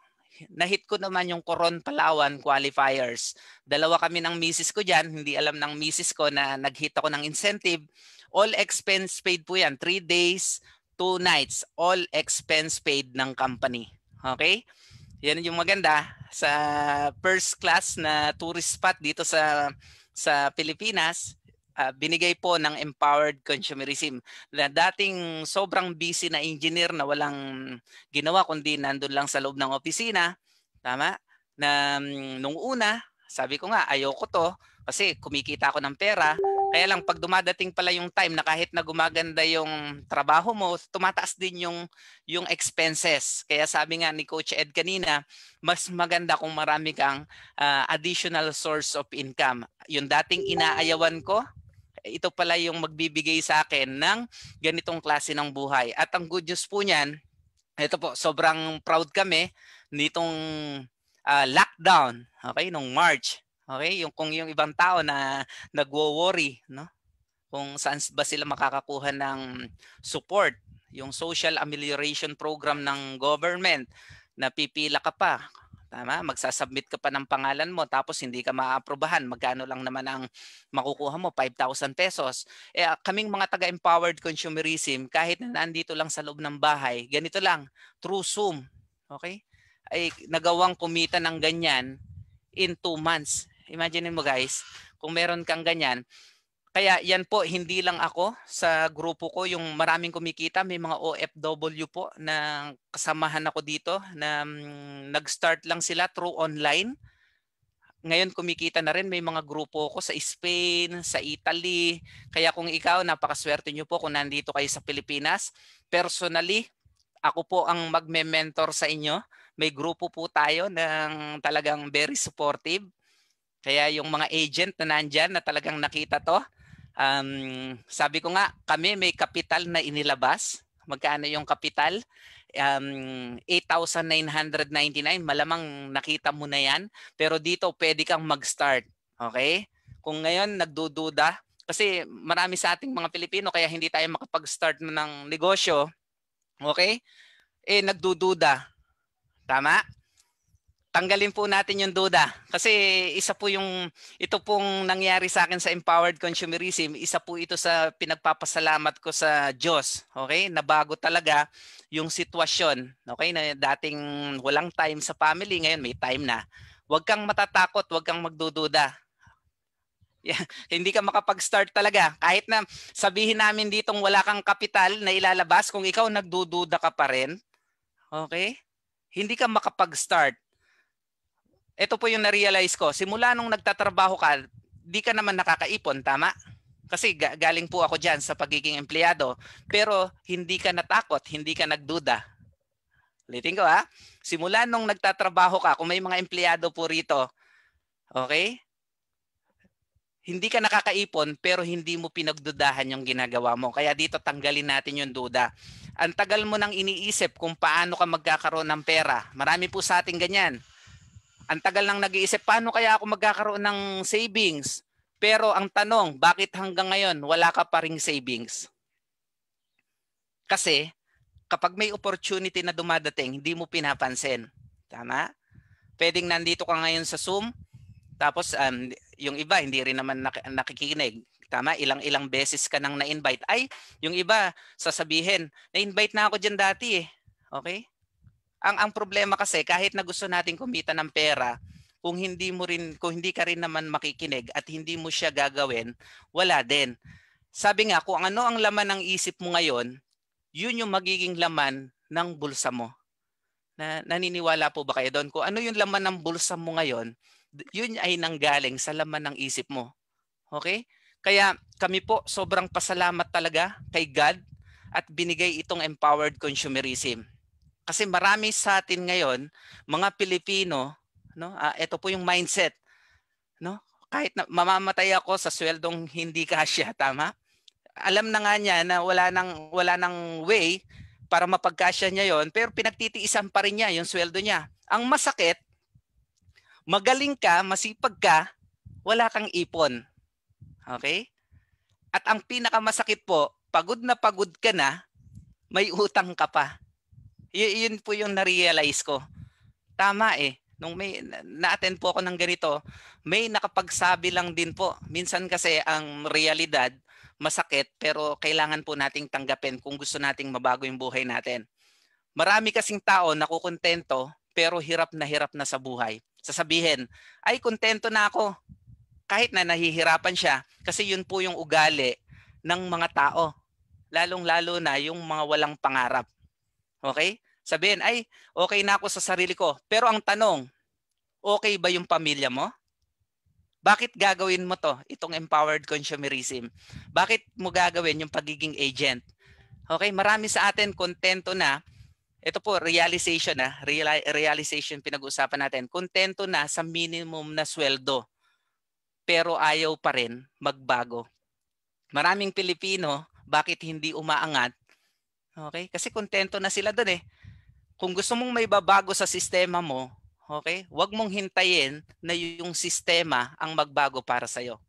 nahit ko naman yung Coron Palawan qualifiers. 2 kami ng misis ko dyan. Hindi alam ng misis ko na nag-hit ako ng incentive. All expense paid po yan. 3 days, 2 nights, all expense paid ng company. Okay? Yan yung maganda sa first class na tourist spot dito sa Pilipinas. Binigay po ng Empowered Consumerism na dating sobrang busy na engineer na walang ginawa kundi nandun lang sa loob ng opisina. Tama? Na nung una, sabi ko nga ayoko to kasi kumikita ako ng pera. Kaya lang pag dumadating pala yung time na kahit na gumaganda yung trabaho mo, tumataas din yung expenses. Kaya sabi nga ni Coach Ed kanina, mas maganda kung marami kang additional source of income. Yung dating inaayawan ko, ito pala yung magbibigay sa akin ng ganitong klase ng buhay. At ang good news po niyan, ito po, sobrang proud kami nitong lockdown, okay, nung March. Okay, kung yung ibang tao na nagwo-worry, no? Kung saan ba sila makakakuha ng support, yung social amelioration program ng government na pipila ka pa. Tama? Magsasubmit ka pa ng pangalan mo tapos hindi ka maaaprobahan. Magkano lang naman ang makukuha mo? 5,000 pesos. Kaming mga taga-empowered consumerism, kahit na nandito lang sa loob ng bahay, ganito lang, through Zoom, okay? Ay nagawang kumita ng ganyan in 2 months. Imagine mo guys, kung meron kang ganyan. Kaya yan po, hindi lang ako sa grupo ko, yung maraming kumikita, may mga OFW po na kasamahan ako dito na nag-start lang sila through online. Ngayon kumikita na rin, may mga grupo ko sa Spain, sa Italy. Kaya kung ikaw, napakaswerte nyo po kung nandito kayo sa Pilipinas. Personally, ako po ang magme-mentor sa inyo. May grupo po tayo ng talagang very supportive. Kaya yung mga agent na nandyan na talagang nakita to, sabi ko nga, kami may kapital na inilabas. Magkano yung kapital? 8,999. Malamang nakita mo na yan. Pero dito pwede kang mag-start. Okay? Kung ngayon nagdududa, kasi marami sa ating mga Pilipino kaya hindi tayo makapag-start ng negosyo. Okay? Nagdududa. Tama? Tanggalin po natin yung duda. Kasi ito pong nangyari sa akin sa Empowered Consumerism, isa po ito sa pinagpapasalamat ko sa Diyos. Okay? Nabago talaga yung sitwasyon. Okay? Na dating walang time sa family, ngayon may time na. Huwag kang matatakot, huwag kang magdududa. Yeah, hindi ka makapag-start talaga. Kahit na sabihin namin ditong wala kang kapital na ilalabas, kung ikaw nagdududa ka pa rin, okay? Hindi ka makapag-start. Ito po yung na-realize ko. Simula nung nagtatrabaho ka, di ka naman nakakaipon, tama? Kasi galing po ako dyan sa pagiging empleyado. Pero hindi ka natakot, hindi ka nagduda. Ulitin ko ha. Simula nung nagtatrabaho ka, kung may mga empleyado po rito, okay? Hindi ka nakakaipon pero hindi mo pinagdudahan yung ginagawa mo. Kaya dito tanggalin natin yung duda. Ang tagal mo nang iniisip kung paano ka magkakaroon ng pera. Marami po sa ating ganyan. Ang tagal nang nag-iisip, paano kaya ako magkakaroon ng savings? Pero ang tanong, bakit hanggang ngayon wala ka pa ring savings? Kasi kapag may opportunity na dumadating, hindi mo pinapansin. Tama? Pwedeng nandito ka ngayon sa Zoom, tapos yung iba hindi rin naman nakikinig. Tama? Ilang beses ka nang na-invite. Ay, yung iba sasabihin, na-invite na ako dyan dati eh. Okay? Ang problema kasi kahit na gusto nating kumita ng pera, kung hindi ka rin naman makikinig at hindi mo siya gagawin, wala din. Sabi nga, kung ano ang laman ng isip mo ngayon, yun yung magiging laman ng bulsa mo. Naniniwala po ba kayo doon? Kung ano yung laman ng bulsa mo ngayon, yun ay nanggaling sa laman ng isip mo. Okay? Kaya kami po sobrang pasalamat talaga kay God at binigay itong Empowered Consumerism. Kasi marami sa atin ngayon, mga Pilipino, no? Ito po yung mindset, no? Kahit na mamamatay ako sa sweldong hindi kasya, tama? Alam na nga niya na wala nang way para mapagkasya niya yon, pero pinagtitiisan pa rin niya yung sweldo niya. Ang masakit, magaling ka, masipag ka, wala kang ipon. Okay? At ang pinakamasakit po, pagod ka na, may utang ka pa. Yun po yung na-realize ko. Tama eh. Nung na-attend po ako ng ganito, may nakapagsabi lang din po. Minsan kasi ang realidad, masakit pero kailangan po nating tanggapin kung gusto nating mabago yung buhay natin. Marami kasing tao nakukontento pero hirap na sa buhay. Sasabihin, ay kontento na ako kahit na nahihirapan siya kasi yun po yung ugali ng mga tao. Lalong-lalo na yung mga walang pangarap. Okay? Sabihin, ay okay na ako sa sarili ko. Pero ang tanong, okay ba yung pamilya mo? Bakit gagawin mo to? Itong empowered consumerism. Bakit mo gagawin yung pagiging agent? Okay, marami sa atin kontento na. Ito po, realization na. Realization pinag-uusapan natin. Kontento na sa minimum na sweldo. Pero ayaw pa rin magbago. Maraming Pilipino, bakit hindi umaangat? Okay? Kasi kontento na sila doon eh. Kung gusto mong may babago sa sistema mo, okay, wag mong hintayin na yung sistema ang magbago para sa'yo.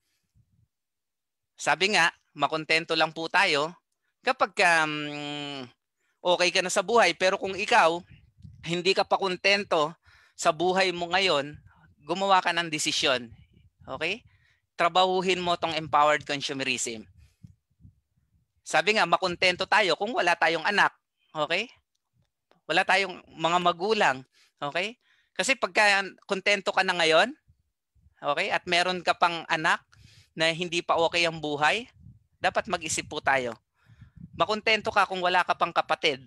Sabi nga, makontento lang po tayo kapag okay ka na sa buhay. Pero kung ikaw, hindi ka pa kontento sa buhay mo ngayon, gumawa ka ng desisyon. Okay? Trabahuhin mo tong empowered consumerism. Sabi nga, makontento tayo kung wala tayong anak. Okay? Wala tayong mga magulang. Okay? Kasi pagka kontento ka na ngayon, okay, at meron ka pang anak na hindi pa okay ang buhay, dapat mag-isip po tayo. Makontento ka kung wala ka pang kapatid.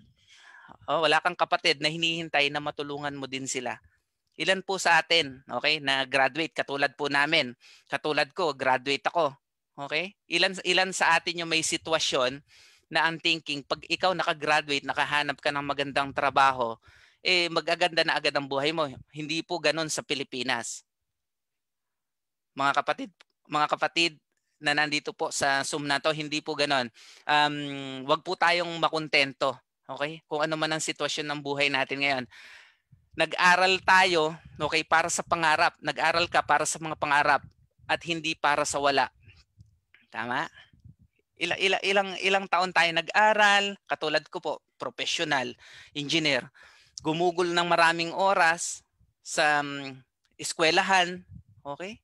Wala kang kapatid na hinihintay na matulungan mo din sila. Ilan po sa atin, okay, na graduate katulad po namin. Katulad ko, graduate ako. Okay? Ilan sa atin yung may sitwasyon na ang thinking, pag ikaw nakagraduate, nakahanap ka ng magandang trabaho, magaganda na agad ang buhay mo. Hindi po ganun sa Pilipinas. Mga kapatid na nandito po sa Zoom na to, hindi po ganun. Wag po tayong makontento. Okay? Kung ano man ang sitwasyon ng buhay natin ngayon. Nag-aral tayo, okay, para sa pangarap. Nag-aral ka para sa mga pangarap at hindi para sa wala. Tama? Ilang taon tayo nag-aral, katulad ko po, professional, engineer. Gumugol ng maraming oras sa eskwelahan, okay?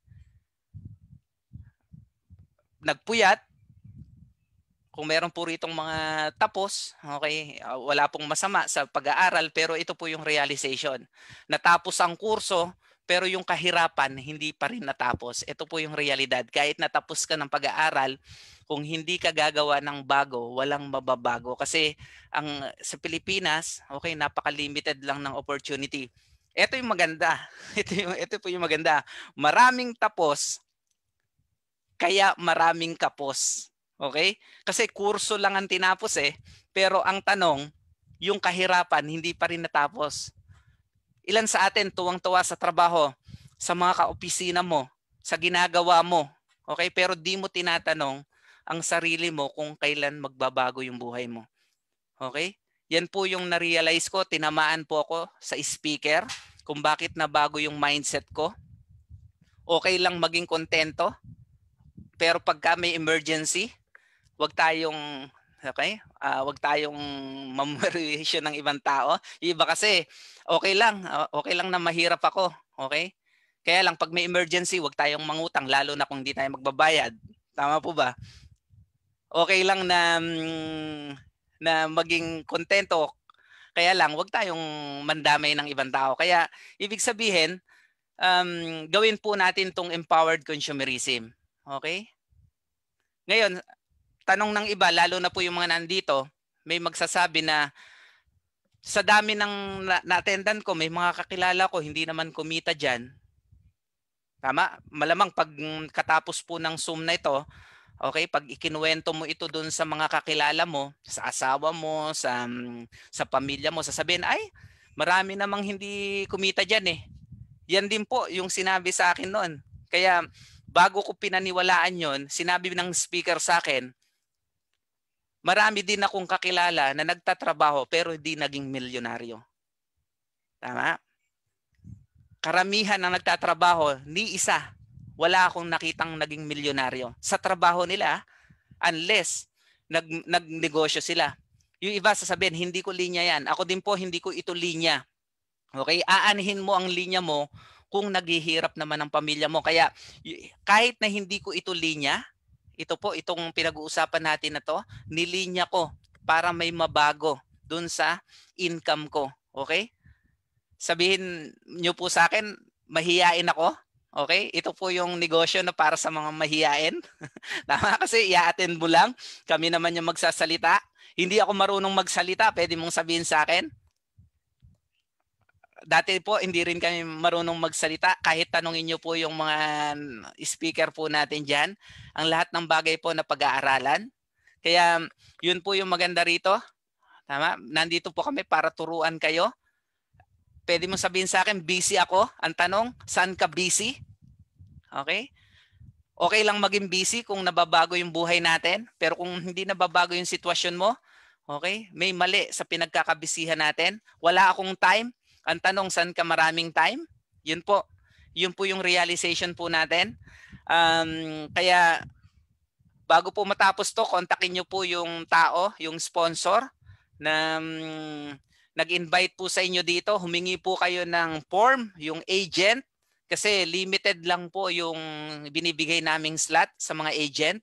Nagpuyat. Kung meron po ritong mga tapos, okay, wala pong masama sa pag-aaral, pero ito po yung realization. Natapos ang kurso, pero yung kahirapan hindi pa rin natapos. Ito po yung realidad. Kahit natapos ka ng pag-aaral, kung hindi ka gagawa ng bago, walang mababago. Kasi sa Pilipinas, okay, napaka-limited lang ng opportunity. Ito yung maganda. Ito po yung maganda. Maraming tapos, kaya maraming kapos. Okay? Kasi kurso lang ang tinapos eh. Pero ang tanong, yung kahirapan hindi pa rin natapos. Ilan sa atin tuwang-tuwa sa trabaho, sa mga kaopisina mo, sa ginagawa mo. Okay? Pero di mo tinatanong ang sarili mo kung kailan magbabago yung buhay mo. Okay? Yan po yung na-realize ko. Tinamaan po ako sa speaker kung bakit nabago yung mindset ko. Okay lang maging kontento. Pero pagka may emergency, wag tayong mamorisyon ng ibang tao. Iba kasi okay lang na mahirap ako, okay? Kaya lang pag may emergency, wag tayong mangutang lalo na kung hindi tayo magbabayad. Tama po ba? Okay lang na maging kontento. Kaya lang wag tayong mandamay ng ibang tao. Kaya ibig sabihin, gawin po natin tong empowered consumerism. Okay? Ngayon, tanong ng iba, lalo na po yung mga nandito, may magsasabi na sa dami ng na-attendan ko, may mga kakilala ko, hindi naman kumita dyan. Tama? Malamang pag katapos po ng Zoom na ito, okay, pag ikinuwento mo ito dun sa mga kakilala mo, sa asawa mo, sa pamilya mo, sasabihin, ay, marami namang hindi kumita dyan eh. Yan din po yung sinabi sa akin noon. Kaya bago ko pinaniwalaan yon, sinabi ng speaker sa akin, marami din akong kakilala na nagtatrabaho pero hindi naging milyonaryo. Tama? Karamihan ng nagtatrabaho, ni isa, wala akong nakitang naging milyonaryo sa trabaho nila unless nagnegosyo sila. Yung iba sasabihin, hindi ko linya yan. Ako din po, hindi ko ito linya. Okay? Aanhin mo ang linya mo kung naghihirap naman ang pamilya mo. Kaya kahit na hindi ko ito linya, ito po, itong pinag-uusapan natin na to, nilinya ko para may mabago dun sa income ko. Okay? Sabihin nyo po sa akin, mahiyain ako. Okay? Ito po yung negosyo na para sa mga mahiyain. Tama, kasi i-attend mo lang. Kami naman yung magsasalita. Hindi ako marunong magsalita. Pwede mong sabihin sa akin. Dati po, hindi rin kami marunong magsalita. Kahit tanungin nyo po yung mga speaker po natin dyan. Ang lahat ng bagay po na pag-aaralan. Kaya yun po yung maganda rito. Tama? Nandito po kami para turuan kayo. Pwede mo sabihin sa akin, busy ako. Ang tanong, saan ka busy? Okay? Okay lang maging busy kung nababago yung buhay natin. Pero kung hindi nababago yung sitwasyon mo, okay, may mali sa pinagkakabisihan natin. Wala akong time. Ang tanong, saan ka maraming time? Yun po. Yun po yung realization po natin. Kaya bago po matapos to, kontakin nyo po yung tao, yung sponsor na nag-invite po sa inyo dito. Humingi po kayo ng form, yung agent, kasi limited lang po yung binibigay naming slot sa mga agent.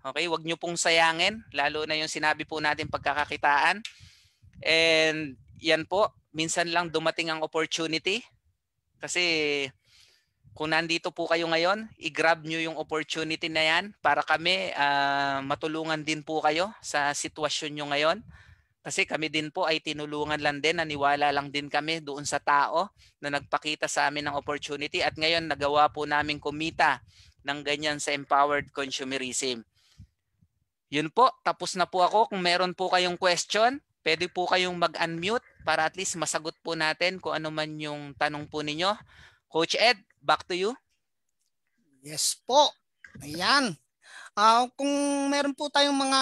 Okay, wag nyo pong sayangin, lalo na yung sinabi po natin pagkakakitaan. And yan po, minsan lang dumating ang opportunity. Kasi kung nandito po kayo ngayon, i-grab nyo yung opportunity na yan para kami matulungan din po kayo sa sitwasyon nyo ngayon. Kasi kami din po ay tinulungan lang din, naniwala lang din kami doon sa tao na nagpakita sa amin ng opportunity at ngayon nagawa po namin kumita ng ganyan sa empowered consumerism. Yun po, tapos na po ako. Kung meron po kayong question, pwede po kayong mag-unmute para at least masagot po natin kung ano man yung tanong po ninyo. Coach Ed, back to you. Yes po. Ayan. Kung meron po tayong mga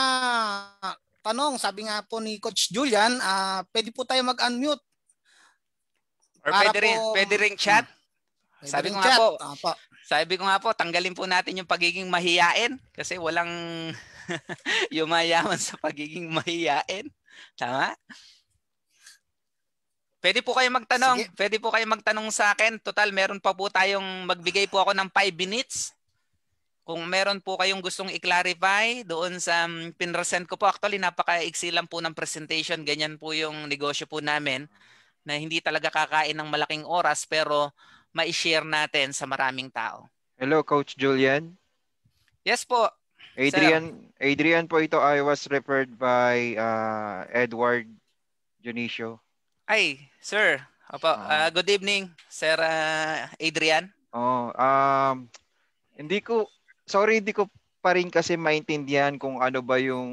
tanong, sabi nga po ni Coach Julian, pwede po tayo mag-unmute. Or pwede ring chat. Sabi ko nga po, tanggalin po natin yung pagiging mahiyain kasi walang yumayaman sa pagiging mahiyain. Tama? Pwede po kayo magtanong. Sige. Pwede po kayo magtanong sa akin. Total, meron pa po tayong magbigay po ako ng 5 minutes. Kung meron po kayong gustong i-clarify doon sa pinresent ko po. Actually, napaka-iksi lang po ng presentation. Ganyan po yung negosyo po namin na hindi talaga kakain ng malaking oras pero ma-share natin sa maraming tao. Hello, Coach Julian. Yes po. Adrian po ito. I was referred by Edward Junicio. Ay, sir. Opo, good evening, Sir Adrian. Hindi ko pa rin kasi maintindihan kung ano ba yung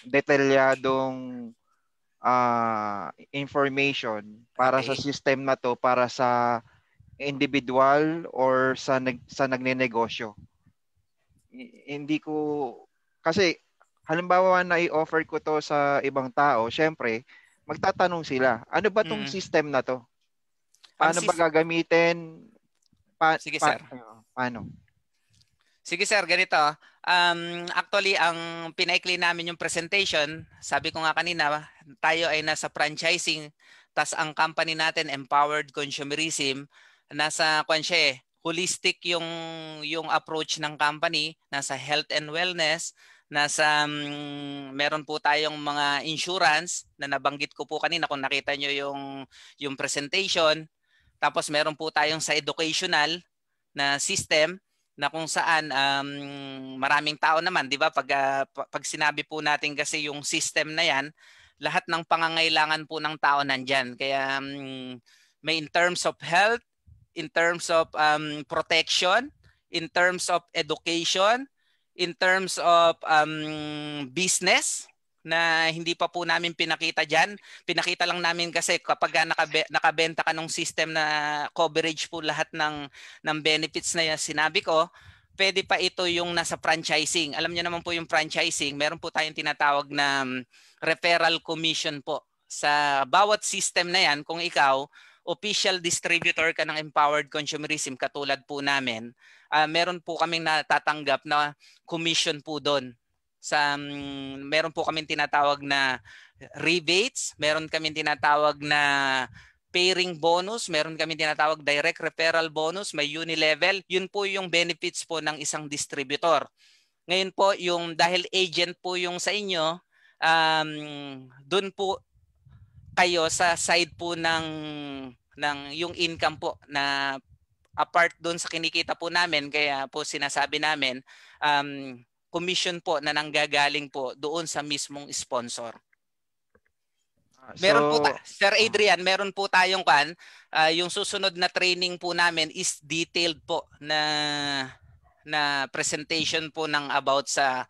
detalyadong information para sa system na to, para sa individual or sa nagnenegosyo. Hindi ko, kasi halimbawa na i-offer ko to sa ibang tao, syempre, magtatanong sila, ano ba tong system na to? Paano ba gagamitin? Sige, sir. Paano? Sige, sir. Ganito. Actually, ang pinaikli namin yung presentation, sabi ko nga kanina, tayo ay nasa franchising, tas ang company natin, Empowered Consumerism, nasa holistic yung approach ng company, nasa health and wellness, nasa meron po tayong mga insurance na nabanggit ko po kanina kung nakita nyo yung presentation. Tapos meron po tayong sa educational na system na kung saan maraming tao naman, 'di ba? Pag sinabi po natin kasi yung system na 'yan, lahat ng pangangailangan po ng tao nandiyan. Kaya may in terms of health, in terms of protection, in terms of education, in terms of business na hindi pa po namin pinakita dyan. Pinakita lang namin kasi kapag nakabenta ka ng system na coverage po lahat ng benefits na sinabi ko, pwede pa ito yung nasa franchising. Alam niyo naman po yung franchising, meron po tayong tinatawag na referral commission po. Sa bawat system na yan, kung ikaw, official distributor ka ng Empowered Consumerism katulad po namin, meron po kaming natatanggap na commission po doon. Meron po kaming tinatawag na rebates, meron kaming tinatawag na pairing bonus, meron kami tinatawag direct referral bonus, may unilevel. Yun po yung benefits po ng isang distributor. Ngayon po, yung dahil agent po yung sa inyo, dun po kayo sa side po ng yung income po na apart doon sa kinikita po namin, kaya po sinasabi namin commission po na nanggagaling po doon sa mismong sponsor. Meron po Sir Adrian, meron po tayong yung susunod na training po namin is detailed po na presentation po ng about sa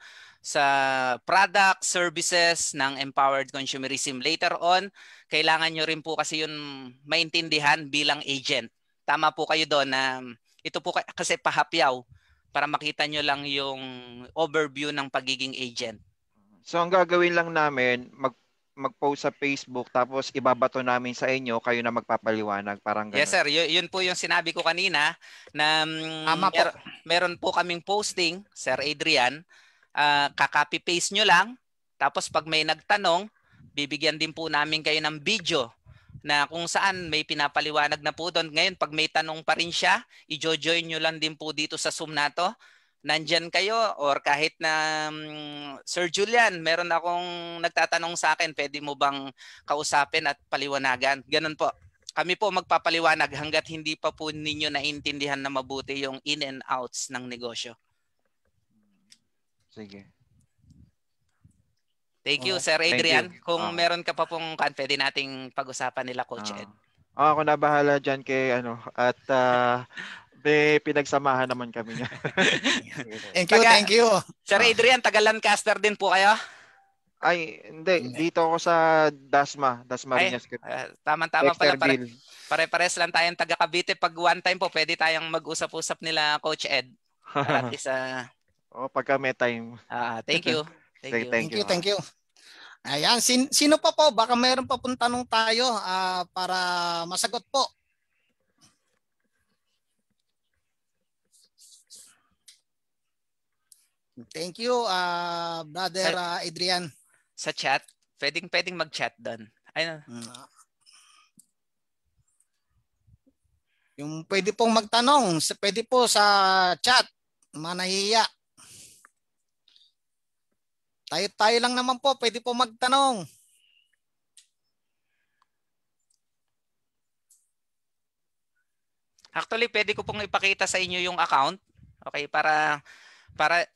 product, services ng empowered consumerism. Later on, kailangan nyo rin po kasi yun maintindihan bilang agent. Tama po kayo doon na ito po kasi pahapyaw para makita nyo lang yung overview ng pagiging agent. So ang gagawin lang namin, mag-post sa Facebook tapos ibabato namin sa inyo, kayo na magpapaliwanag, parang ganun. Yes sir, yun po yung sinabi ko kanina na meron po kaming posting, Sir Adrian, kaka-copy paste nyo lang, tapos pag may nagtanong, bibigyan din po namin kayo ng video na kung saan may pinapaliwanag na po doon. Ngayon, pag may tanong pa rin siya, i-join nyo lang din po dito sa Zoom na to. Nandyan kayo or kahit na Sir Julian, meron akong nagtatanong sa akin, pwede mo bang kausapin at paliwanagan? Ganun po. Kami po magpapaliwanag hanggat hindi pa po ninyo naintindihan na mabuti yung in and outs ng negosyo. Sige. Thank you, Sir Adrian. Kung meron ka pa pong pwede nating pag-usapan nila, Coach Ed. Ako na bahala dyan kay at may pinagsamahan naman kami niya. Thank you. Sir Adrian, taga Lancaster din po kayo? Ay, hindi. Dito ako sa Dasma Riñas. Tama-tama pala. Pare-pares lang tayong taga Cavite. Pag one time po, pwede tayong mag-usap-usap nila, Coach Ed. Para at isa... pagka may time. Thank you. Thank you. Ayan, sino pa po? Baka mayroon pa pong tanong tayo para masagot po. Thank you, Brother Adrian. Sa chat? Pwedeng mag-chat doon. Yung pwede pong magtanong, pwede po sa chat, manahiya. Tayo lang naman po, pwede po magtanong. Actually, pwede ko pong ipakita sa inyo yung account. Okay, para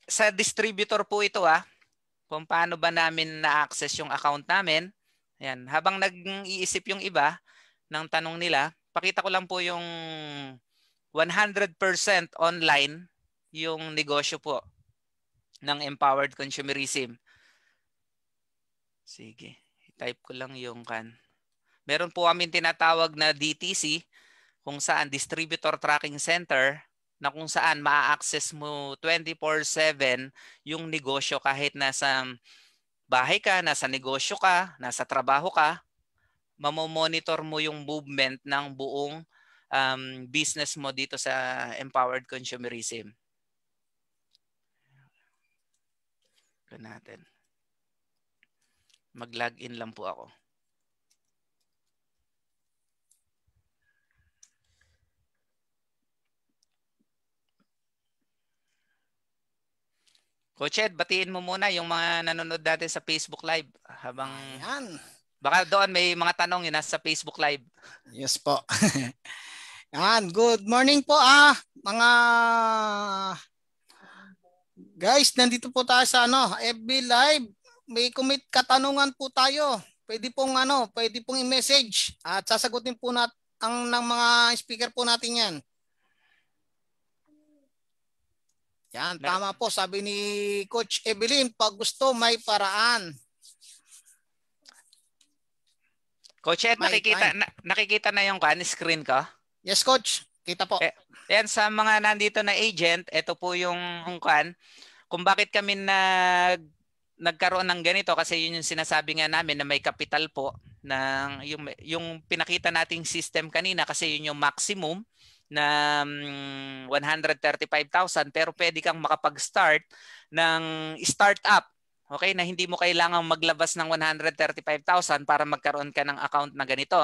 sa distributor po ito kung paano ba namin na-access yung account namin. Ayan, habang nag-iisip yung iba ng tanong nila, pakita ko lang po yung 100% online yung negosyo po ng empowered consumerism. Sige, i-type ko lang yung Meron po kami tinatawag na DTC, kung saan Distributor Tracking Center, na kung saan ma-access mo 24/7 yung negosyo kahit nasa bahay ka, nasa negosyo ka, nasa trabaho ka, mamomonitor mo yung movement ng buong business mo dito sa empowered consumerism. Ito natin. Mag-login lang po ako. Coach Ed, batiin mo muna yung mga nanonood natin sa Facebook Live. Habang baka doon may mga tanong yun nasa Facebook Live. Yes po. Yan, good morning po mga guys, nandito po tayo sa FB Live. May katanungan po tayo. Pwede pong i-message at sasagutin po ng mga speaker po natin yan. Yan, tama po. Sabi ni Coach Evelyn, pag gusto may paraan. Coach Ed, nakikita na yung screen ko? Yes, Coach. Kita po. Yan, sa mga nandito na agent, ito po yung kung bakit kami nagkaroon ng ganito, kasi yun yung sinasabi nga namin na may capital po ng yung pinakita nating system kanina, kasi yun yung maximum na 135,000, pero pwede kang makapag-start ng startup Okay, na hindi mo kailangang maglabas ng 135,000 para magkaroon ka ng account na ganito.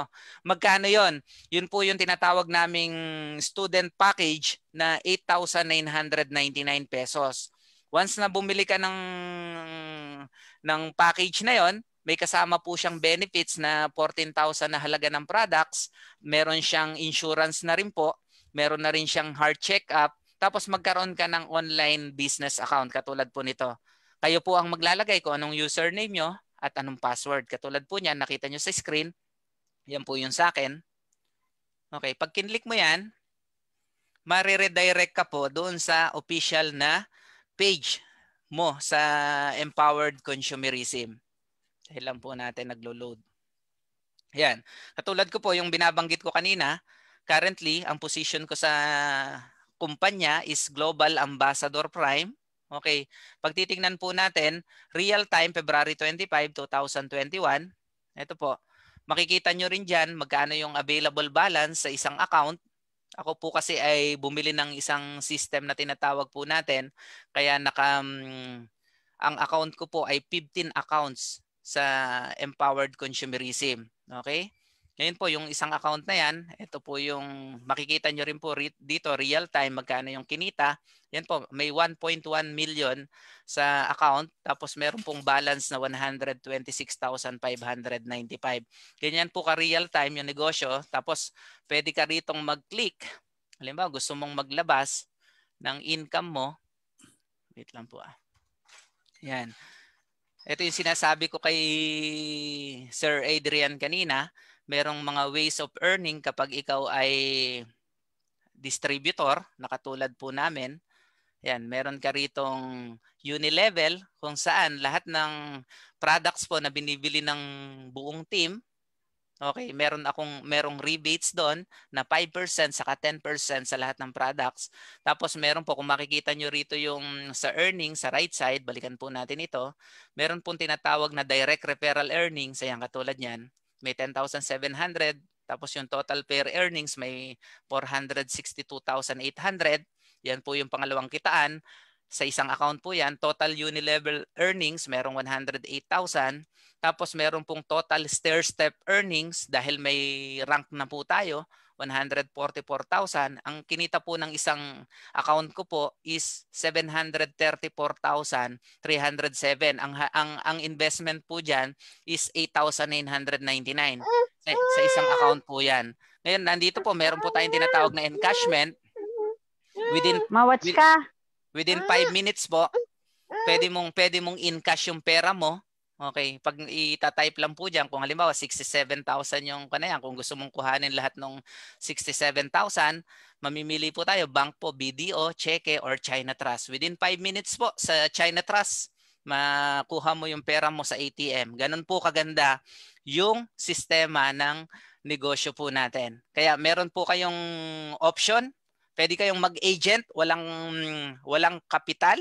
Magkano yon? Yun po yung tinatawag naming student package na 8,999 pesos. Once na bumili ka ng package na yon, may kasama po siyang benefits na 14,000 na halaga ng products. Meron siyang insurance na rin po. Meron na rin siyang heart check-up. Tapos magkaroon ka ng online business account katulad po nito. Kayo po ang maglalagay kung anong username nyo at anong password. Katulad po niyan, nakita nyo sa screen. Yan po yung sa akin. Okay, pag kinlik mo yan, mariredirect ka po doon sa official na page mo sa Empowered Consumerism. Dahil lang po natin naglo-load. Yan. Katulad ko po, yung binabanggit ko kanina, currently, ang position ko sa kumpanya is Global Ambassador Prime. Okay. Pag titingnan po natin, real time February 25, 2021. Ito po. Makikita nyo rin dyan magkano yung available balance sa isang account. Ako po kasi ay bumili ng isang system na tinatawag po natin. Kaya ang account ko po ay 15 accounts sa Empowered Consumerism. Okay? Ngayon po, yung isang account na yan, ito po yung makikita nyo rin po dito, real time, magkano yung kinita. Yan po, may 1.1 million sa account. Tapos meron pong balance na 126,595. Ganyan po ka real time yung negosyo. Tapos pwede ka ritong mag-click. Halimbawa, gusto mong maglabas ng income mo. Wait lang po . Yan. Ito yung sinasabi ko kay Sir Adrian kanina. Merong mga ways of earning kapag ikaw ay distributor, na katulad po namin. Yan, meron ka ritong Unilevel kung saan lahat ng products po na binibili ng buong team, okay, merong rebates doon na 5% saka 10% sa lahat ng products. Tapos meron po, kung makikita nyo rito yung sa earnings, sa right side, balikan po natin ito, meron pong tinatawag na direct referral earnings, ayan katulad yan. May 10,700, tapos yung total pair earnings may 462,800. Yan po yung pangalawang kitaan. Sa isang account po yan, total Unilevel earnings merong 108,000. Tapos meron pong total stair-step earnings dahil may rank na po tayo, 144,000. Ang kinita po ng isang account ko po is 734,307. Ang investment po diyan is 8,999 sa isang account po 'yan. Ngayon nandito po meron po tayong tinatawag na encashment within 5 minutes po. Pwede mong in-cash yung pera mo. Okay, pag ita-type lang po diyan kung halimbawa 67,000 yung kanayan, kung gusto mong kuhanin lahat ng 67,000, mamimili po tayo bank po, BDO, Cheque or China Trust. Within 5 minutes po sa China Trust, makuha mo yung pera mo sa ATM. Ganun po kaganda yung sistema ng negosyo po natin. Kaya meron po kayong option, pwede kayong mag-agent, walang kapital,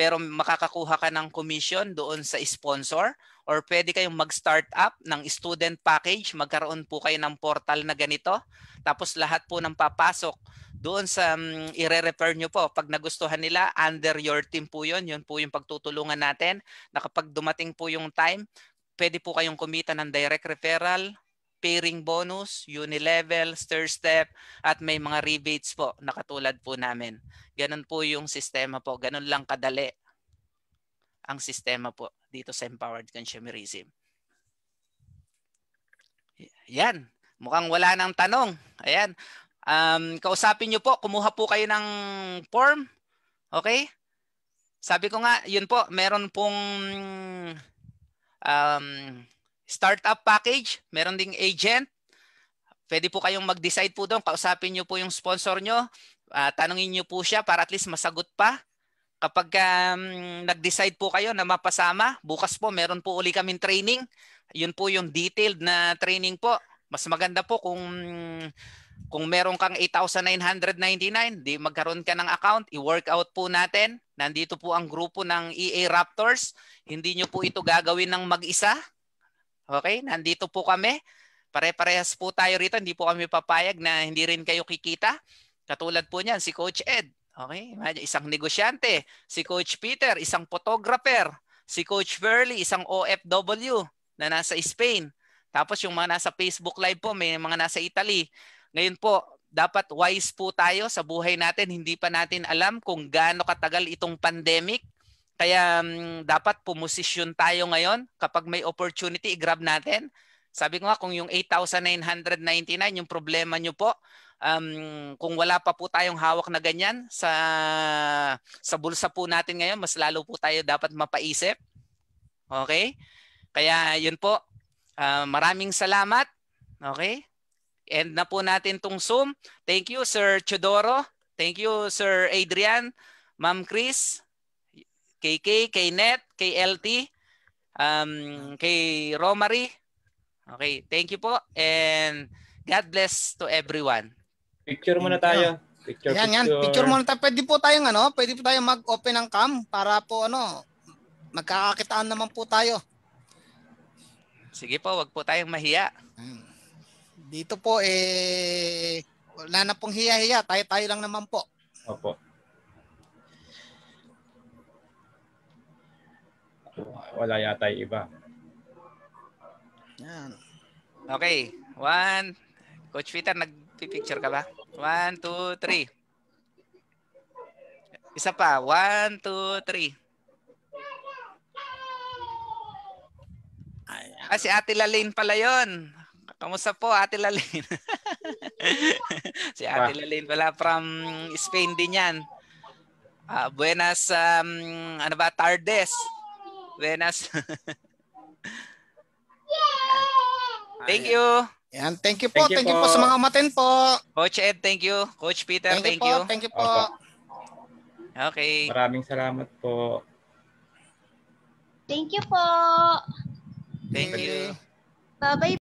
pero makakakuha ka ng commission doon sa sponsor, or pwede kayong mag-start up ng student package, magkaroon po kayo ng portal na ganito, tapos lahat po ng papasok doon sa i-refer nyo po. Pag nagustuhan nila, under your team po yun po yung pagtutulungan natin, na kapag dumating po yung time, pwede po kayong kumita ng direct referral, pairing bonus, Unilevel, stair-step, at may mga rebates po na katulad po namin. Ganun po yung sistema po. Ganun lang kadali ang sistema po dito sa Empowered Consumerism. Yan. Mukhang wala nang tanong. Ayan. Kausapin nyo po. Kumuha po kayo ng form. Okay? Sabi ko nga, yun po, meron pong startup package, meron ding agent. Pwede po kayong mag-decide po doon. Kausapin nyo po yung sponsor nyo. Tanungin nyo po siya para at least masagot pa. Kapag nag-decide po kayo na mapasama, bukas po meron po uli kaming training. Yun po yung detailed na training po. Mas maganda po kung meron kang 8,999, di magkaroon ka ng account, i-workout po natin. Nandito po ang grupo ng EA Raptors. Hindi nyo po ito gagawin ng mag-isa. Okay, nandito po kami. Pare-parehas po tayo rito. Hindi po kami papayag na hindi rin kayo kikita. Katulad po niyan, si Coach Ed. Okay, isang negosyante. Si Coach Peter, isang photographer. Si Coach Burley, isang OFW na nasa Spain. Tapos yung mga nasa Facebook Live po, may mga nasa Italy. Ngayon po, dapat wise po tayo sa buhay natin. Hindi pa natin alam kung gaano katagal itong pandemic. Kaya dapat pumosisyon tayo ngayon. Kapag may opportunity, i-grab natin. Sabi ko nga, kung yung 8,999, yung problema nyo po, kung wala pa po tayong hawak na ganyan sa bulsa po natin ngayon, mas lalo po tayo dapat mapaisip. Okay? Kaya yun po. Maraming salamat. Okay? End na po natin tong Zoom. Thank you, Sir Chodoro. Thank you, Sir Adrian, Ma'am Chris, KK, kay Net, kay LT, kay Romary. Okay, thank you po. And God bless to everyone. Picture muna tayo. Picture. Picture muna tayo. Pwede po tayong mag-open ng cam para po magkakakitaan naman po tayo. Sige po, wag po tayong mahiya. Dito po wala na pong hiya-hiya. Tayo lang naman po. Opo. Wala yata yung iba. Yan. Okay. Coach Peter, nagpipicture ka ba? 1, 2, 3. Isa pa. 1, 2, 3. Si Ate Lalene pala yun. Kamusta po, Ate Lalene? Si Ate Lalene pala from Spain din yan. Buenas, tardes. Buenas. Thank you. Yan, thank you po sa mga umaten po. Coach Ed, thank you. Coach Peter, thank you. Thank you po. Okay. Maraming salamat po. Thank you po. Thank you. Bye-bye.